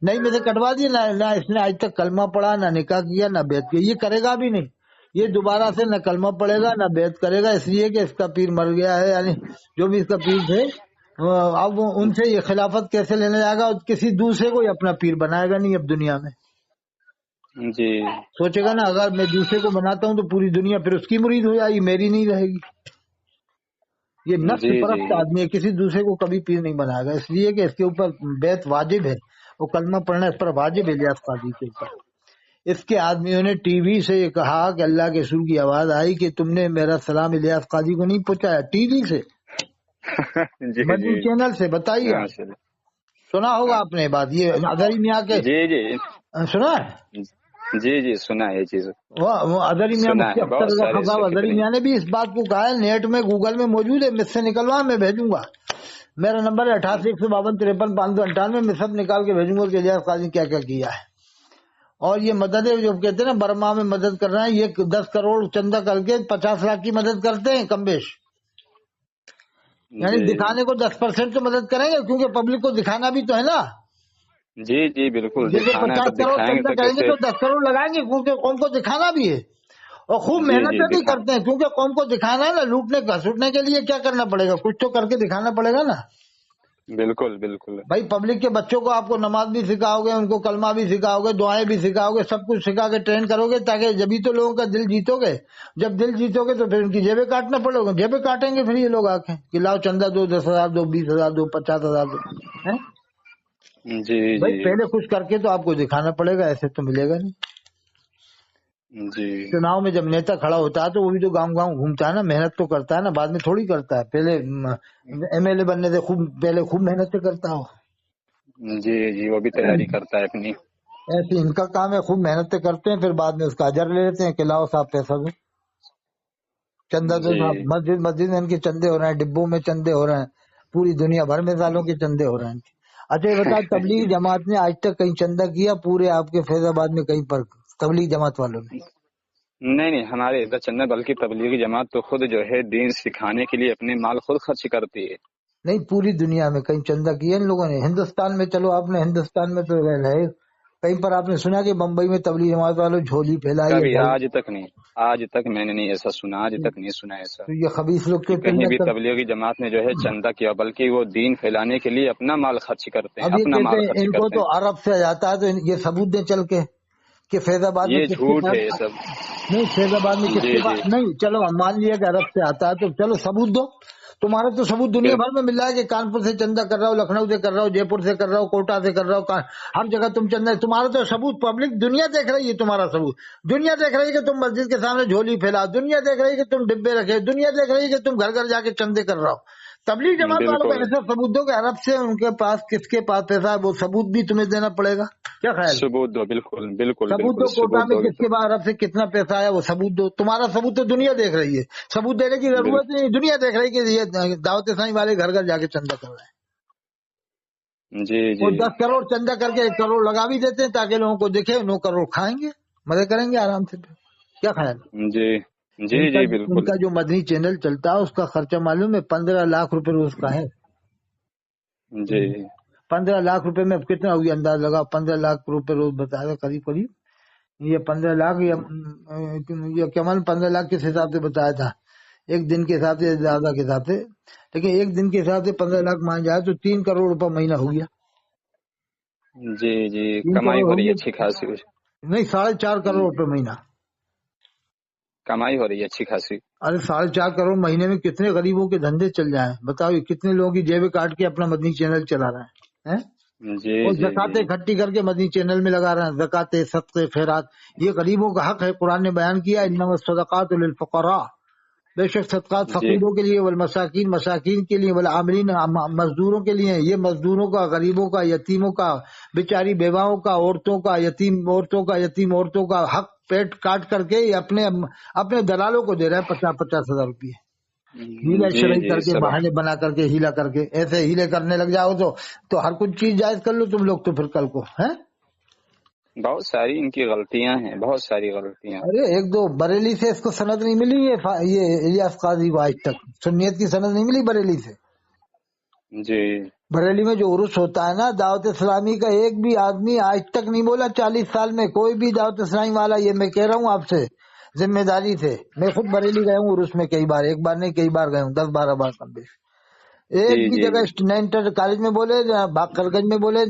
Speaker 2: نہ اس نے آج تک کلمہ پڑھا, نہ نکاح کیا, نہ بیعت کیا. یہ کرے گا بھی نہیں. یہ دوبارہ سے نہ کلمہ پڑھے گا نہ بیعت کرے گا, اس لیے کہ اس کا پیر مر گیا ہے. یعنی جو بھی اس کا پیر تھے اب وہ ان سے یہ خلافت کیسے لینے جائے گا؟ کسی دوسرے کو اپنا پیر بنائے گا نہیں اب دنیا میں.
Speaker 1: جی
Speaker 2: سوچے گا نا اگر میں دوسرے کو بناتا ہوں تو پوری دنیا پھر اس کی مرید ہو جائے گی, میری نہیں رہے گی. یہ نفس پرست آدمی ہے, کسی دوسرے کو کبھی پیر نہیں بنائے گا. اس لیے کہ اس کے اوپر بیعت واجب ہے, وہ کلمہ پڑھنا اس پر واجب ہے الیاس قاضی کے اوپر. اس کے آدمیوں نے ٹی وی سے یہ کہا کہ اللہ کے رسول کی آواز آئی کہ تم نے میرا سلام الیاس قاضی کو نہیں پہنچایا. ٹی وی سے, مدنی چینل سے. بتائیے, سنا ہوگا آپ نے بات. یہ ادری میاں کے سنا ہے.
Speaker 1: جی سنا ہے یہ چیز.
Speaker 2: ادری میاں ادری میاں نے بھی اس بات کو کہا ہے. نیٹ میں گوگل میں موجود ہے, مجھ سے نکلوا, میں بھیجوں گا. میرا نمبر ہے 88-152-53-598. میں سب نکال کے بھیجوں گا کہ الیاس قاضی کیا کیا ہے. اور یہ مدد جو کہتے ہیں نا برما میں مدد کر رہے ہیں, یہ 10 کروڑ چندہ کر کے 50 لاکھ کی مدد کرتے ہیں کم بیش. یعنی دکھانے کو 10% تو مدد کریں گے, کیونکہ پبلک کو دکھانا بھی تو ہے نا.
Speaker 1: جی بالکل.
Speaker 2: 50 کروڑ چندہ کریں گے تو 10 کروڑ لگائیں گے, کیونکہ قوم کو دکھانا بھی ہے. اور خوب محنتیں بھی کرتے ہیں, کیونکہ قوم کو دکھانا ہے نا. لوٹنے گھسوٹنے کے لیے کیا کرنا پڑے گا؟ کچھ تو کر کے دکھانا پڑے گا نا.
Speaker 1: بالکل
Speaker 2: بھائی پبلک کے بچوں کو آپ کو نماز بھی سکھاؤ گے, ان کو کلمہ بھی سکھاؤ گے, دعائیں بھی سکھاؤ گے, سب کچھ سکھا کے ٹرین کرو گے, تاکہ جبھی تو لوگوں کا دل جیتو گے. جب دل جیتو گے تو پھر ان کی جیبیں کاٹنا پڑے گا. جیبیں کاٹیں گے پھر یہ لوگ آ کے کہ لاؤ چندہ دو, 10,000 دو, 20,000 دو, 50,000 دو. بھائی پہلے کچھ کر کے تو آپ کو دکھانا پڑے گا, ایسے تو ملے گا نہیں. چناؤ میں جب نیتا کھڑا ہوتا ہے تو وہ بھی تو گاؤں گھومتا ہے نا, محنت تو کرتا ہے نا, بعد میں تھوڑی کرتا ہے. پہلے ایم ایل اے بننے سے پہلے خوب محنت کرتا ہو.
Speaker 1: جی وہ بھی تیاری کرتا ہے اپنی.
Speaker 2: ایسے ان کا کام ہے, خوب محنت کرتے ہیں, پھر بعد میں اس کا اجر لے لیتے ہیں کہ لاؤ صاحب پیسہ دو, چندہ دو صاحب. مسجد میں ان کے چندے ہو رہے ہیں, ڈبوں میں چندے ہو رہے ہیں, پوری دنیا بھر میں سالوں کے چندے ہو رہے ہیں. اچھا یہ بتا, تبلیغ جماعت نے آج تک کہیں چندہ کیا پورے آپ کے فیض آباد میں کہیں پر تبلیغ جماعت والوں نے؟
Speaker 1: نہیں ہمارے ادھر چندہ, بلکہ تبلیغی جماعت تو خود جو ہے دین سکھانے کے لیے اپنے مال خود خرچ کرتی ہے.
Speaker 2: نہیں پوری دنیا میں کہیں چندہ کیا ان لوگوں نے؟ ہندوستان میں چلو آپ نے ہندوستان میں تو رہے, کہیں پر آپ نے سنا کہ بمبئی میں تبلیغ جماعت والوں جھولی پھیلائی ہے؟
Speaker 1: آج تک میں نے نہیں ایسا سنا, آج تک نہیں سنا ایسا.
Speaker 2: تو یہ خبیث لوگ تو
Speaker 1: کہیں بھی تبلیغی جماعت نے جو ہے چندہ کیا, بلکہ وہ دین پھیلانے کے لیے اپنا مال خرچ کرتے ہیں.
Speaker 2: اب یہ کہتے ہیں ان کو تو عرب سے جاتا ہے, تو یہ ثبوت دیں چل کے کہ فیض آباد میں کس کے پاس؟
Speaker 1: یہ سب
Speaker 2: نہیں, فیض آباد میں کس کے پاس نہیں. چلو ہم مان لیا کہ عرب سے آتا ہے, تو چلو ثبوت دو. تمہارا تو ثبوت دنیا بھر میں مل رہا ہے کہ کانپور سے چندہ کر رہا ہوں, لکھنؤ سے کر رہا ہوں, جے پور سے کر رہا ہوں, کوٹا سے کر رہا ہوں, ہر جگہ تم چندہ. تمہارا تو ثبوت پبلک دنیا دیکھ رہی ہے. تمہارا ثبوت دنیا دیکھ رہی ہے کہ تم مسجد کے سامنے جھولی پھیلا, دنیا دیکھ رہی ہے کہ تم ڈبے رکھے, دنیا دیکھ رہی ہے کہ تم گھر گھر جا کے چندے کر رہا ہو. تبلیغ جماعت والوں کو ایسا ثبوت دو کہ عرب سے ان کے پاس کس کے پاس پیسہ ہے, وہ ثبوت بھی تمہیں دینا پڑے گا. کیا خیال؟
Speaker 1: ثبوت دو. بالکل
Speaker 2: ثبوت دو. کوٹا میں کس کے پاس عرب سے کتنا پیسہ آیا وہ ثبوت دو. تمہارا ثبوت تو دنیا دیکھ رہی ہے, ثبوت دینے کی ضرورت نہیں. دنیا دیکھ رہی ہے کہ یہ دعوت اسلامی والے گھر گھر جا کے چندہ کر رہے ہیں.
Speaker 1: جی
Speaker 2: وہ 10 کروڑ چندہ کر کے 1 کروڑ لگا بھی دیتے ہیں تاکہ لوگوں کو دیکھے. 9 کروڑ کھائیں گے, مزے کریں گے آرام سے. کیا خیال؟
Speaker 1: جی بالکل.
Speaker 2: ان کا جو مدنی چینل چلتا ہے اس کا خرچہ معلوم ہے 15 لاکھ روپے روز کا ہے.
Speaker 1: جی
Speaker 2: 15 لاکھ روپے میں کتنا ہوگی انداز لگا. 15 لاکھ روپے روز بتا رہے قریب. یہ 15 لاکھ یہ کمال 15 لاکھ کس حساب سے بتایا تھا؟ ایک دن کے حساب سے, زیادہ کے حساب سے, لیکن ایک دن کے حساب سے 15 لاکھ مان جائے تو 3 کروڑ روپے مہینہ ہو گیا.
Speaker 1: جی کمائی ہو رہی ہے اچھی خاصی.
Speaker 2: نہیں 4.5 کروڑ روپے مہینہ.
Speaker 1: کمائی ہو رہی ہے اچھی خاصی.
Speaker 2: ارے 4.5 کروڑ مہینے میں کتنے غریبوں کے دھندے چل جائیں، بتاؤ کتنے لوگوں کی جیبیں کاٹ کے اپنا مدنی چینل چلا رہے ہیں.
Speaker 1: جی
Speaker 2: اور
Speaker 1: جی
Speaker 2: زکاتیں
Speaker 1: جی
Speaker 2: اکٹھی کر کے مدنی چینل میں لگا رہے ہیں، زکاتیں، صدقے، خیرات. یہ غریبوں کا حق ہے، قرآن نے بیان کیا انما الصدقات للفقراء، بے شک صدقات
Speaker 1: جی
Speaker 2: فقیروں کے لیے، والمساکین، مساکین کے لیے، والعاملین، مزدوروں کے لیے. یہ مزدوروں کا، غریبوں کا، یتیموں کا، بیچاری بیواؤں کا، عورتوں کا، یتیم عورتوں کا حق پیٹ کاٹ کر کے یہ اپنے دلالوں کو دے رہے ہیں 50,000 روپئے. ہیلا
Speaker 1: جی
Speaker 2: شرعی
Speaker 1: جی
Speaker 2: کر کے،
Speaker 1: سب.
Speaker 2: بہانے بنا کر کے، ہیلا کر کے. ایسے ہیلے کرنے لگ جاؤ تو ہر کچھ چیز جائز کر لو تم لوگ تو پھر کل کو ہیں.
Speaker 1: بہت ساری ان کی غلطیاں ہیں، بہت ساری غلطیاں.
Speaker 2: ارے 1-2 بریلی سے اس کو سند نہیں ملی، یہ الیاس قاضی کو آج تک سنیت کی سند نہیں ملی بریلی سے.
Speaker 1: جی
Speaker 2: بریلی میں جو عرس ہوتا ہے نا دعوت اسلامی کا، ایک بھی آدمی آج تک نہیں بولا 40 سال میں، کوئی بھی دعوت اسلامی والا. یہ میں کہہ رہا ہوں آپ سے ذمہ داری سے، میں خود بریلی گیا ہوں عرس میں کئی بار، ایک بار نہیں کئی بار گئے ہوں، 10-12 بار کم بیش. ایک
Speaker 1: جی
Speaker 2: بھی
Speaker 1: جی
Speaker 2: جگہ نہیں، انٹر کالج میں بولے، باقر گنج میں بولے،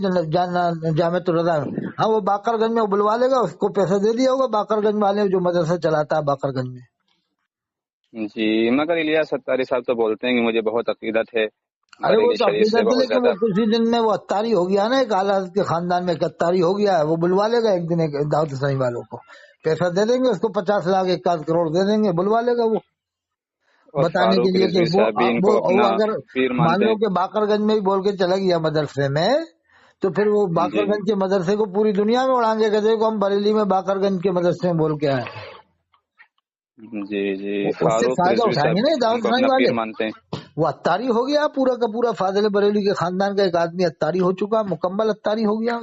Speaker 2: جامع الرضا میں. ہاں وہ باقر گنج میں بلوا لے گا، اس کو پیسہ دے دیا ہوگا باقر گنج والے جو مدرسہ چلاتا ہے باقر گنج میں.
Speaker 1: جی. مگر الیاس ستاری صاحب تو بولتے ہیں کہ مجھے بہت عقیدت ہے
Speaker 2: ارے وہ
Speaker 1: بریلی
Speaker 2: تو
Speaker 1: شریف سے،
Speaker 2: عقیدت ہے،
Speaker 1: بہت
Speaker 2: لیکن وہ
Speaker 1: زیادہ.
Speaker 2: کسی دن میں وہ اتاری ہو گیا نا، ایک اعلیٰ حضرت کے خاندان میں ایک اتاری ہو گیا ہے، وہ بلوا لے گا ایک دن ایک دعوت اسلامی والوں کو، پیسہ دے دیں گے اس کو 50 لاکھ 1 کروڑ دے دیں گے، بلوا لے گا وہ
Speaker 1: اور
Speaker 2: بتانے کے
Speaker 1: فاروق
Speaker 2: لیے کہ
Speaker 1: رضوی صاحب بھی ان کو
Speaker 2: وہ
Speaker 1: اپنا
Speaker 2: اگر
Speaker 1: پیر
Speaker 2: مان
Speaker 1: مانتے
Speaker 2: لو
Speaker 1: ہیں.
Speaker 2: کہ باقر گنج میں ہی بول کے چلا گیا مدرسے میں، تو پھر وہ باقر
Speaker 1: جی
Speaker 2: گنج کے مدرسے کو پوری دنیا میں اڑائیں گے کہ دیکھو ہم بریلی میں باقر گنج کے مدرسے میں بول کے آئے ہیں.
Speaker 1: جی جی.
Speaker 2: اس سے
Speaker 1: فاروق
Speaker 2: فائدہ
Speaker 1: رضوی
Speaker 2: اٹھائیں
Speaker 1: صاحب
Speaker 2: گے نا
Speaker 1: ان
Speaker 2: دعوت
Speaker 1: کو
Speaker 2: اسلامی
Speaker 1: اپنا
Speaker 2: والے.
Speaker 1: پیر مانتے ہیں.
Speaker 2: وہ اتاری ہو گیا پورا کا پورا، فاضل بریلی کے خاندان کا ایک آدمی اتاری ہو چکا، مکمل اتاری ہو گیا.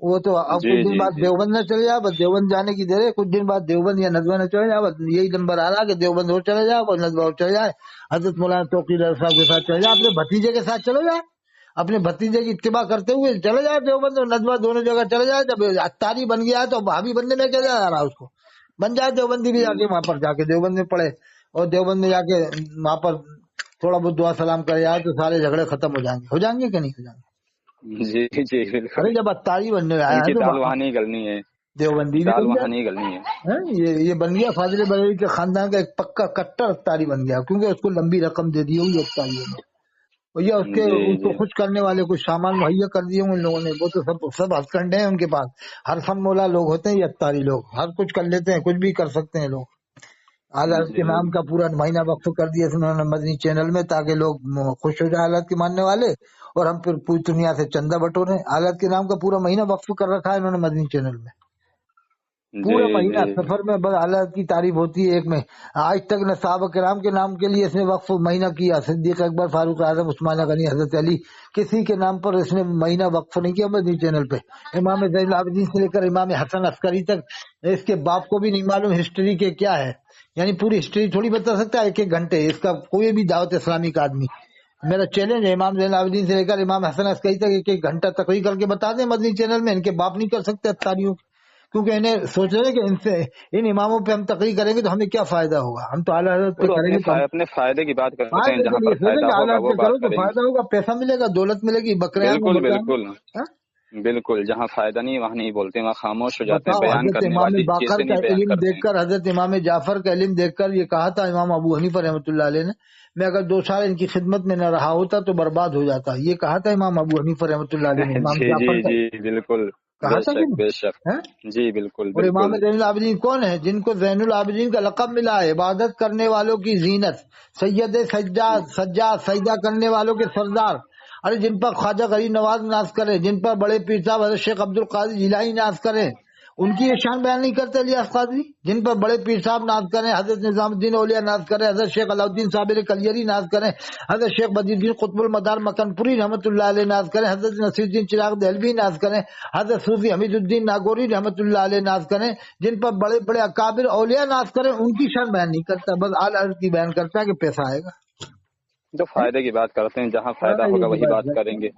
Speaker 2: وہ تو اب
Speaker 1: جی
Speaker 2: کچھ دن
Speaker 1: جی
Speaker 2: بعد
Speaker 1: جی
Speaker 2: دیوبند نہ چلے جائے، بس دیوبند جانے کی دیر ہے، کچھ دن بعد دیوبند یا ندوہ نہ چلے جائے، بس یہی نمبر آ رہا کہ دیوبند اور چلے جائے اور ندوہ اور چلے جائے، حضرت مولانا توقیر صاحب کے ساتھ چلے جائے، اپنے بھتیجے کے ساتھ چلے جائے، اپنے بھتیجے کی اتباع کرتے ہوئے چلے جائے دیوبند اور ندوہ دونوں جگہ چلے جائے. جب اتاری بن گیا ہے تو بھابھی بننے میں کیا جا رہا ہے، اس کو بن جائے دیوبندی بھی، جا کے وہاں پر جا کے دیوبند میں پڑھے اور دیوبند میں جا کے وہاں پر تھوڑا بہت دعا سلام کرے جائے تو سارے جھگڑے ختم ہو جائیں گے کہ نہیں ہو جائیں گے.
Speaker 1: جی جی بالکل.
Speaker 2: ارے جب اتاری بننے آیا
Speaker 1: ان
Speaker 2: ہے
Speaker 1: کی
Speaker 2: تو
Speaker 1: دال وہاں نہیں گلنی ہے،
Speaker 2: دیوبندی بھی
Speaker 1: دال
Speaker 2: بن
Speaker 1: وہاں
Speaker 2: جائے.
Speaker 1: نہیں گلنی ہے.
Speaker 2: یہ بن گیا فاضل بریلی کے خاندان کا ایک پکا کٹر اتاری بن گیا، کیونکہ اس کو لمبی رقم دے دی ہوگی اتاریوں نے، اور یہ
Speaker 1: جی
Speaker 2: اس کو
Speaker 1: جی
Speaker 2: خوش کرنے والے کچھ سامان مہیا کر دیے ہوں ان لوگوں نے. وہ تو سب ہتھ کنڈے ہیں ان کے پاس، ہر فن مولا لوگ ہوتے ہیں یہ اتاری لوگ، ہر کچھ کر لیتے ہیں، کچھ بھی کر سکتے ہیں لوگ. اعلیٰ کے
Speaker 1: جی
Speaker 2: نام کا پورا مہینہ وقف کر دیا انہوں نے مدنی چینل میں تاکہ لوگ خوش ہو جائیں اعلیٰ کے ماننے والے، اور ہم پھر پوری دنیا سے چندہ بٹورے. اعلیٰ کے نام کا پورا مہینہ وقف کر رکھا ہے انہوں نے مدنی چینل میں، پورا
Speaker 1: جی
Speaker 2: مہینہ
Speaker 1: جی
Speaker 2: سفر میں بس اعلیٰ کی تعریف ہوتی ہے ایک میں. آج تک نہ صحابہ کرام کے نام کے لیے اس نے وقف مہینہ کیا، صدیق اکبر، فاروق اعظم، عثمان غنی، حضرت علی، کسی کے نام پر اس نے مہینہ وقف نہیں کیا مدنی چینل پہ. امام زین العابدین سے لے کر امام حسن عسکری تک اس کے باپ کو بھی نہیں معلوم ہسٹری کے کیا ہے، یعنی پوری ہسٹری تھوڑی بتا سکتا ہے 1 گھنٹے اس کا کوئی بھی دعوت اسلامی کا آدمی. میرا چیلنج ہے امام زین العابدین سے لے کر امام حسن عسکری تک 1 گھنٹہ تقریر کر کے بتا دیں مدنی چینل میں. ان کے باپ نہیں کر سکتے اتاریوں، کیونکہ انہیں سوچ رہے ہیں کہ ان اماموں پہ ہم تقریر کریں گے تو ہمیں کیا فائدہ ہوگا، ہم تو اعلیٰ حضرت
Speaker 1: وہ
Speaker 2: پہ
Speaker 1: تو
Speaker 2: کریں گے تو ہم
Speaker 1: اپنے فائدے کی بات کرتے ہیں،
Speaker 2: فائدے
Speaker 1: جہاں
Speaker 2: کے
Speaker 1: پر
Speaker 2: لیے سوچیں
Speaker 1: فائدہ
Speaker 2: کہ اعلیٰ
Speaker 1: ہوگا
Speaker 2: حضرت
Speaker 1: وہ
Speaker 2: پہ
Speaker 1: بات
Speaker 2: کرو تو
Speaker 1: کریں گے.
Speaker 2: فائدہ ہوگا، پیسہ ملے گا، دولت ملے گی، بکرے آنکھ
Speaker 1: بالکل
Speaker 2: بکرے
Speaker 1: بالکل
Speaker 2: آنکھ.
Speaker 1: بالکل. جہاں فائدہ نہیں وہاں نہیں بولتے، وہاں خاموش ہو جاتے ہیں،
Speaker 2: بتاؤ
Speaker 1: بیان
Speaker 2: حضرت
Speaker 1: کرنے
Speaker 2: امام
Speaker 1: والی
Speaker 2: باقر
Speaker 1: چیزیں
Speaker 2: کا
Speaker 1: نہیں بیان
Speaker 2: علم
Speaker 1: کرتے
Speaker 2: دیکھ کر، حضرت امام جعفر کا علم دیکھ کر یہ کہا تھا امام ابو حنیفہ رحمۃ اللہ علیہ نے، میں اگر 2 سال ان کی خدمت میں نہ رہا ہوتا تو برباد ہو جاتا. یہ کہا تھا امام ابو حنیفہ رحمۃ اللہ علیہ نے
Speaker 1: ہیں.
Speaker 2: امام
Speaker 1: جی جی
Speaker 2: جعفر کا،
Speaker 1: جی بالکل.
Speaker 2: کہا
Speaker 1: بے
Speaker 2: تھا کہ
Speaker 1: شک بے شک.
Speaker 2: نہیں.
Speaker 1: جی بالکل
Speaker 2: اور امام
Speaker 1: بالکل.
Speaker 2: زین العابدین کون ہیں؟ جن کو زین العابدین کا لقب ملا ہے، عبادت کرنے والوں کی زینت، سید سجاد، سجدہ کرنے والوں کے سردار. ارے جن پر خواجہ غریب نواز ناز کرے، جن پر بڑے پیر صاحب حضرت شیخ عبد القادر جیلانی ناز کریں، ان کی یہ شان بیان نہیں کرتے الیاس قادری. جن پر بڑے پیر صاحب ناز کریں، حضرت نظام الدین اولیاء ناز کریں، حضرت شیخ علاؤدین صابر کلیری ناز کریں، حضرت شیخ بدر الدین قطب المدار مکن پوری رحمۃ اللہ علیہ ناز کریں، حضرت نصیر الدین چراغ دہلوی ناز کریں، حضرت صوفی حمید الدین ناگوری رحمۃ اللہ علیہ ناز کریں، جن پر بڑے بڑے اکابر اولیاء ناز کریں، ان کی شان بیان نہیں کرتا، بس اعلیٰ حضرت کی بیان کرتا ہے کہ پیسہ آئے گا.
Speaker 1: جو فائدے کی بات کرتے ہیں، جہاں فائدہ ہوگا وہی بات کریں گے.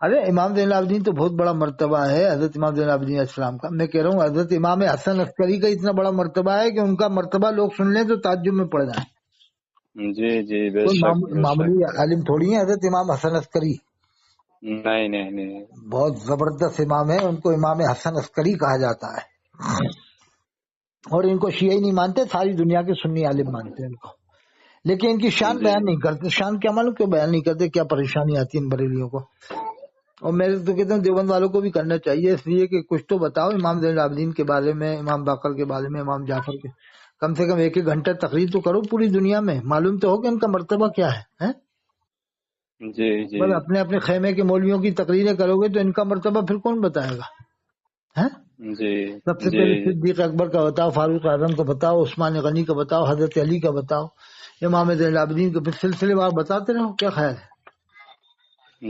Speaker 2: ارے امام زین العابدین تو بہت بڑا مرتبہ ہے حضرت امام زین العابدین علیہ السلام کا. میں کہہ رہا ہوں حضرت امام حسن عسکری کا اتنا بڑا مرتبہ ہے کہ ان کا مرتبہ لوگ سن لیں تو تعجب میں پڑ جائیں.
Speaker 1: جی جی بے
Speaker 2: کوئی
Speaker 1: شک بے شک.
Speaker 2: معمولی عالم تھوڑی ہے حضرت امام حسن عسکری،
Speaker 1: نہیں نہیں نہیں.
Speaker 2: بہت زبردست امام ہے، ان کو امام حسن عسکری کہا جاتا ہے. اور ان کو شیعہ نہیں مانتے، ساری دنیا کے سنی عالم مانتے ہیں ان کو، لیکن ان کی شان بیان نہیں کرتے. شان کیا معلوم کیوں بیان نہیں کرتے، کیا پریشانی آتی ہے ان بریلیوں کو. اور میں تو کہتا ہوں دیوبند والوں کو بھی کرنا چاہیے، اس لیے کہ کچھ تو بتاؤ امام زین العابدین کے بارے میں، امام باقر کے بارے میں، امام جعفر کے، کم سے کم ایک گھنٹہ تقریر تو کرو پوری دنیا میں، معلوم تو ہو کہ ان کا مرتبہ کیا ہے.
Speaker 1: جی جی
Speaker 2: بس اپنے اپنے خیمے کے مولویوں کی تقریریں کرو گے تو ان کا مرتبہ پھر کون بتائے گا.
Speaker 1: جی
Speaker 2: سب سے
Speaker 1: جی
Speaker 2: پہلے صدیق اکبر کا بتاؤ، فاروق اعظم کا بتاؤ، عثمان غنی کا بتاؤ، حضرت علی کا بتاؤ، امام زین العابدین کے سلسلے وار بتاتے رہو. کیا خیال ہے؟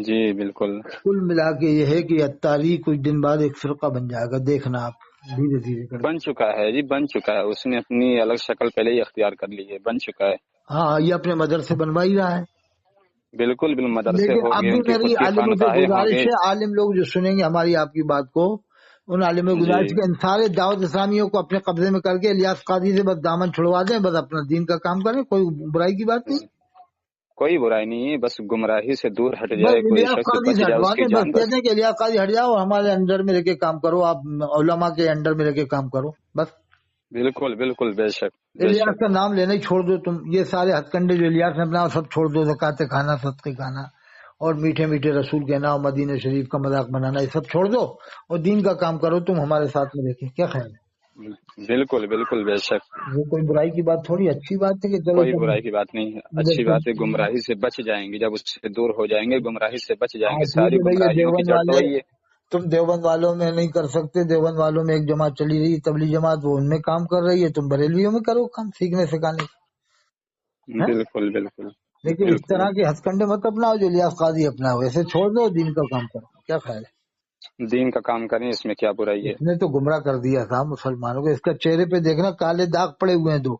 Speaker 1: جی بالکل.
Speaker 2: کل ملا کے یہ ہے کہ اتاری کچھ دن بعد ایک فرقہ بن جائے گا، دیکھنا آپ دھیرے دھیرے کر.
Speaker 1: بن چکا ہے جی، بن چکا ہے، اس نے اپنی الگ شکل پہلے ہی اختیار کر لی ہے، بن چکا ہے.
Speaker 2: ہاں یہ اپنے مدرسے بنوا ہی رہا ہے.
Speaker 1: بالکل مدرسے
Speaker 2: لیکن
Speaker 1: ہوں
Speaker 2: اب
Speaker 1: گے،
Speaker 2: بھی
Speaker 1: ان کی
Speaker 2: میری
Speaker 1: خود کی
Speaker 2: عالموں سے
Speaker 1: خانقاہیں ہوں
Speaker 2: گزارش
Speaker 1: گے.
Speaker 2: ہے، عالم لوگ جو سنیں گے ہماری آپ کی بات کو، ان عالموں کی
Speaker 1: جی
Speaker 2: گزارش کے ان سارے دعوت اسلامیوں کو اپنے قبضے میں کر کے الیاس قاضی سے بس دامن چھڑوا دیں، بس اپنا دین کا کام کریں، کوئی برائی کی بات نہیں.
Speaker 1: کوئی برائی نہیں ہے، بس گمراہی سے دور ہٹ
Speaker 2: بس
Speaker 1: جائے، کوئی
Speaker 2: الیاس
Speaker 1: شخص
Speaker 2: قاضی
Speaker 1: بچ
Speaker 2: سے
Speaker 1: جائے
Speaker 2: ہٹوا
Speaker 1: اس کی
Speaker 2: دیں، بس
Speaker 1: جان،
Speaker 2: کہتے ہیں کہ الیاس قاضی ہٹ جاؤ اور ہمارے انڈر میں رہ کے کام کرو، آپ علماء کے انڈر میں رہ کے کام کرو بس.
Speaker 1: بالکل بے شک بے
Speaker 2: الیاس
Speaker 1: شک.
Speaker 2: کا نام لینا ہی چھوڑ دو تم، یہ سارے ہتھ کنڈے جو الیاس نے اپنا سب چھوڑ دو، زکوٰۃ کھانا، صدقے کھانا، اور میٹھے میٹھے رسول کہنا اور مدینہ شریف کا مذاق بنانا، یہ سب چھوڑ دو اور دین کا کام کرو تم ہمارے ساتھ میں. دیکھیں کیا خیال ہے؟
Speaker 1: بالکل بے شک.
Speaker 2: وہ کوئی برائی کی بات تھوڑی، اچھی بات ہے کہ چلو
Speaker 1: کوئی
Speaker 2: تم
Speaker 1: برائی کی بات نہیں ہے،
Speaker 2: ادھر
Speaker 1: اچھی
Speaker 2: سے.
Speaker 1: بات ہے. گمراہی سے بچ جائیں گے، جب اس سے دور ہو جائیں گے گمراہی سے بچ جائیں
Speaker 2: ہاں
Speaker 1: گے.
Speaker 2: ٹھیک
Speaker 1: ساری
Speaker 2: ہے بھیا،
Speaker 1: گمراہیوں کی
Speaker 2: دیوبند
Speaker 1: جڑ تو
Speaker 2: والے
Speaker 1: وہی ہے.
Speaker 2: تم دیوبند والوں میں نہیں کر سکتے، دیوبند والوں میں ایک جماعت چلی رہی تبلیغ جماعت، وہ ان میں کام کر رہی ہے، تم بریلویوں میں کرو کام سیکھنے سکھانے کا.
Speaker 1: بالکل
Speaker 2: لیکن اس طرح کے ہتھ کنڈے مت اپناؤ جو الیاس قاضی اپنا ہو، ایسے چھوڑ دو، دین کا کام کرو. کیا خیال ہے؟
Speaker 1: دین کا کام کریں، اس میں کیا برائی ہے.
Speaker 2: اس نے تو گمراہ کر دیا تھا مسلمانوں کو. اس کا چہرے پہ دیکھنا کالے داغ پڑے ہوئے ہیں دو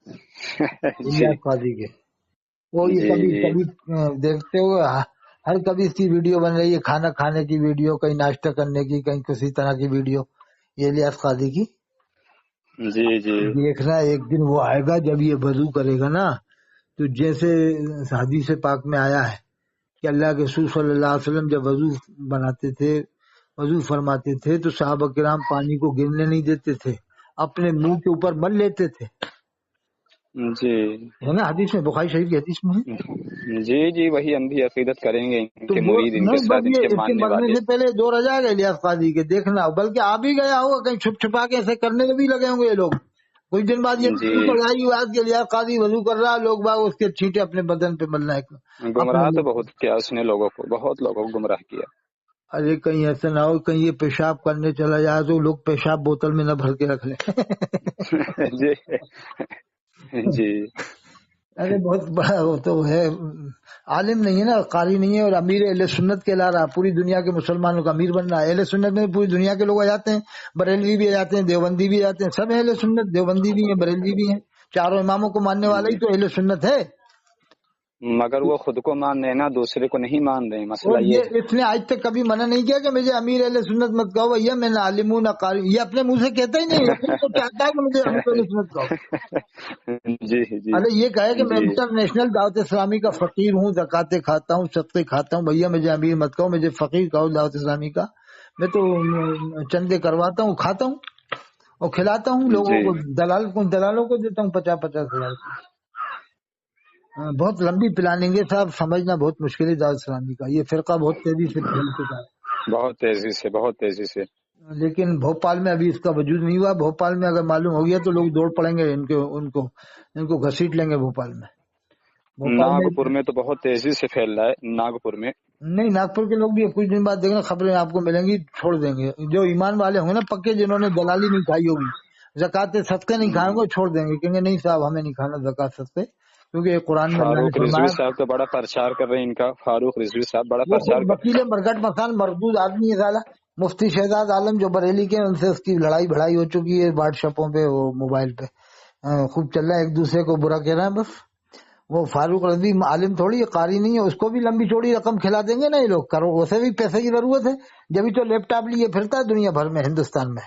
Speaker 1: جی
Speaker 2: الیاس قاضی کے. وہ یہ
Speaker 1: جی
Speaker 2: کبھی
Speaker 1: جی
Speaker 2: کبھی دیکھتے ہوئے ہر کبھی اس کی ویڈیو بن رہی ہے، کھانا کھانے کی ویڈیو، کہیں ناشتہ کرنے کی، کہیں کسی طرح کی ویڈیو، یہ الیاس قاضی کی.
Speaker 1: جی جی
Speaker 2: دیکھنا ایک دن وہ آئے گا جب یہ وضو کرے گا نا، تو جیسے حدیث پاک میں آیا ہے کہ اللہ کے رسول صلی اللہ علیہ وسلم جب وضو بناتے تھے، وضو فرماتے تھے، تو صحابہ کرام پانی کو گرنے نہیں دیتے تھے، اپنے منہ کے اوپر مل لیتے تھے.
Speaker 1: جی
Speaker 2: ہے نا حدیث میں، بخاری شریف کی حدیث میں ہے.
Speaker 1: جی وہی ہم بھی عقیدت کریں گے، ان
Speaker 2: تو
Speaker 1: کے
Speaker 2: وہ
Speaker 1: مرید، ان کے
Speaker 2: نہیں،
Speaker 1: ساتھ،
Speaker 2: بس
Speaker 1: ان
Speaker 2: یہ
Speaker 1: کے
Speaker 2: اس کے
Speaker 1: ماننے
Speaker 2: مرنے
Speaker 1: والے.
Speaker 2: سے پہلے دور آ جائے گا الیاس قاضی کے، دیکھنا. بلکہ آپ ہی گیا ہوگا کہیں چھپ چھپا کے ایسے کرنے میں بھی لگے ہوں گے یہ لوگ. کچھ دن بعد یہ
Speaker 1: جی
Speaker 2: بڑھائی بات کہ الیاس قاضی وضو کر رہا، لوگ باغ اس کے چھینٹے اپنے بدن پہ ملنا ہے اپنے
Speaker 1: گمراہ تو
Speaker 2: منہ پہ.
Speaker 1: بہت کیا اس نے لوگوں کو، بہت لوگوں کو گمراہ کیا.
Speaker 2: ارے کہیں ایسا نہ ہو کہیں یہ پیشاب کرنے چلا جائے تو لوگ پیشاب بوتل میں نہ بھر کے رکھ لیں.
Speaker 1: جی جی
Speaker 2: ارے بہت بڑا وہ تو ہے، عالم نہیں ہے نا، قاری نہیں ہے، اور امیر اہل سنت کہلا رہا، پوری دنیا کے مسلمانوں کا امیر بن رہا ہے. اہل سنت میں پوری دنیا کے لوگ آ جاتے ہیں، بریلوی بھی آ جاتے ہیں، دیوبندی بھی آ جاتے ہیں، سب اہل سنت، دیوبندی بھی ہیں، بریلوی بھی ہیں. چاروں اماموں کو ماننے والا ہی تو اہل سنت ہے.
Speaker 1: مگر وہ خود کو مان رہے ہیں نا، دوسرے کو نہیں مان رہے ہیں، مسئلہ
Speaker 2: اور
Speaker 1: یہ
Speaker 2: یہ
Speaker 1: ہے.
Speaker 2: اس نے آج تک کبھی منع نہیں کیا کہ مجھے امیر اہل سنت مت کہو بھیا، میں نہ عالم ہوں نہ قاری. یہ اپنے منہ سے کہتا ہی نہیں، لیکن وہ چاہتا ہے کہ مجھے امیر اہل سنت کہو.
Speaker 1: جی جی
Speaker 2: ارے یہ کہے کہ میں
Speaker 1: جی
Speaker 2: انٹرنیشنل دعوت اسلامی کا فقیر ہوں، زکاتیں کھاتا ہوں، صدقے کھاتا ہوں، بھیا مجھے امیر مت کہو، مجھے فقیر کہو دعوت اسلامی کا. میں تو چندے کرواتا ہوں، کھاتا ہوں اور کھلاتا ہوں لوگوں
Speaker 1: جی
Speaker 2: کو، دلالوں کو دیتا ہوں 50,000 کی. بہت لمبی پلاننگ ہے صاحب، سمجھنا بہت مشکل ہے دعوت اسلامی کا. یہ فرقہ بہت تیزی سے پھیل چکا ہے،
Speaker 1: بہت تیزی سے.
Speaker 2: لیکن بھوپال میں ابھی اس کا وجود نہیں ہوا. بھوپال میں اگر معلوم ہو گیا تو لوگ دوڑ پڑیں گے، ان کو گھسیٹ لیں گے بھوپال میں. بھوپال میں
Speaker 1: ناگپور میں تو بہت تیزی سے پھیل رہا ہے، ناگپور میں.
Speaker 2: نہیں، ناگپور کے لوگ بھی کچھ دن بعد دیکھنا خبریں آپ کو ملیں گی، چھوڑ دیں گے. جو ایمان والے ہوں گے نا پکے، جنہوں نے دلالی نہیں کھائی ہوگی، زکات صدقے نہیں کھائیں گے، چھوڑ دیں گے، کہیں گے نہیں صاحب ہمیں نہیں کھانا زکات صدقے، کیونکہ یہ قرآن میں اللہ نے
Speaker 1: فاروق رضوی
Speaker 2: فرمایا.
Speaker 1: صاحب تو بڑا پرچار کر رہے ہیں، ان کا فاروق رضوی صاحب بڑا
Speaker 2: وہ
Speaker 1: پرچار
Speaker 2: خود
Speaker 1: کر رہے
Speaker 2: وکیل مرگٹ مسان مردود آدمی ہے سالہ. مفتی شہزاد عالم جو بریلی کے، ان سے اس کی لڑائی بھڑائی ہو چکی ہے واٹس ایپوں پہ، وہ موبائل پہ خوب چل رہا ہے، ایک دوسرے کو برا کہہ رہا ہے بس. وہ فاروق رضوی عالم تھوڑی ہے، قاری نہیں ہے، اس کو بھی لمبی چوڑی رقم کھلا دیں گے نا یہ لوگ. کرو، اسے بھی پیسے کی ضرورت ہے، جبھی تو لیپ ٹاپ لیے پھرتا ہے دنیا بھر میں، ہندوستان میں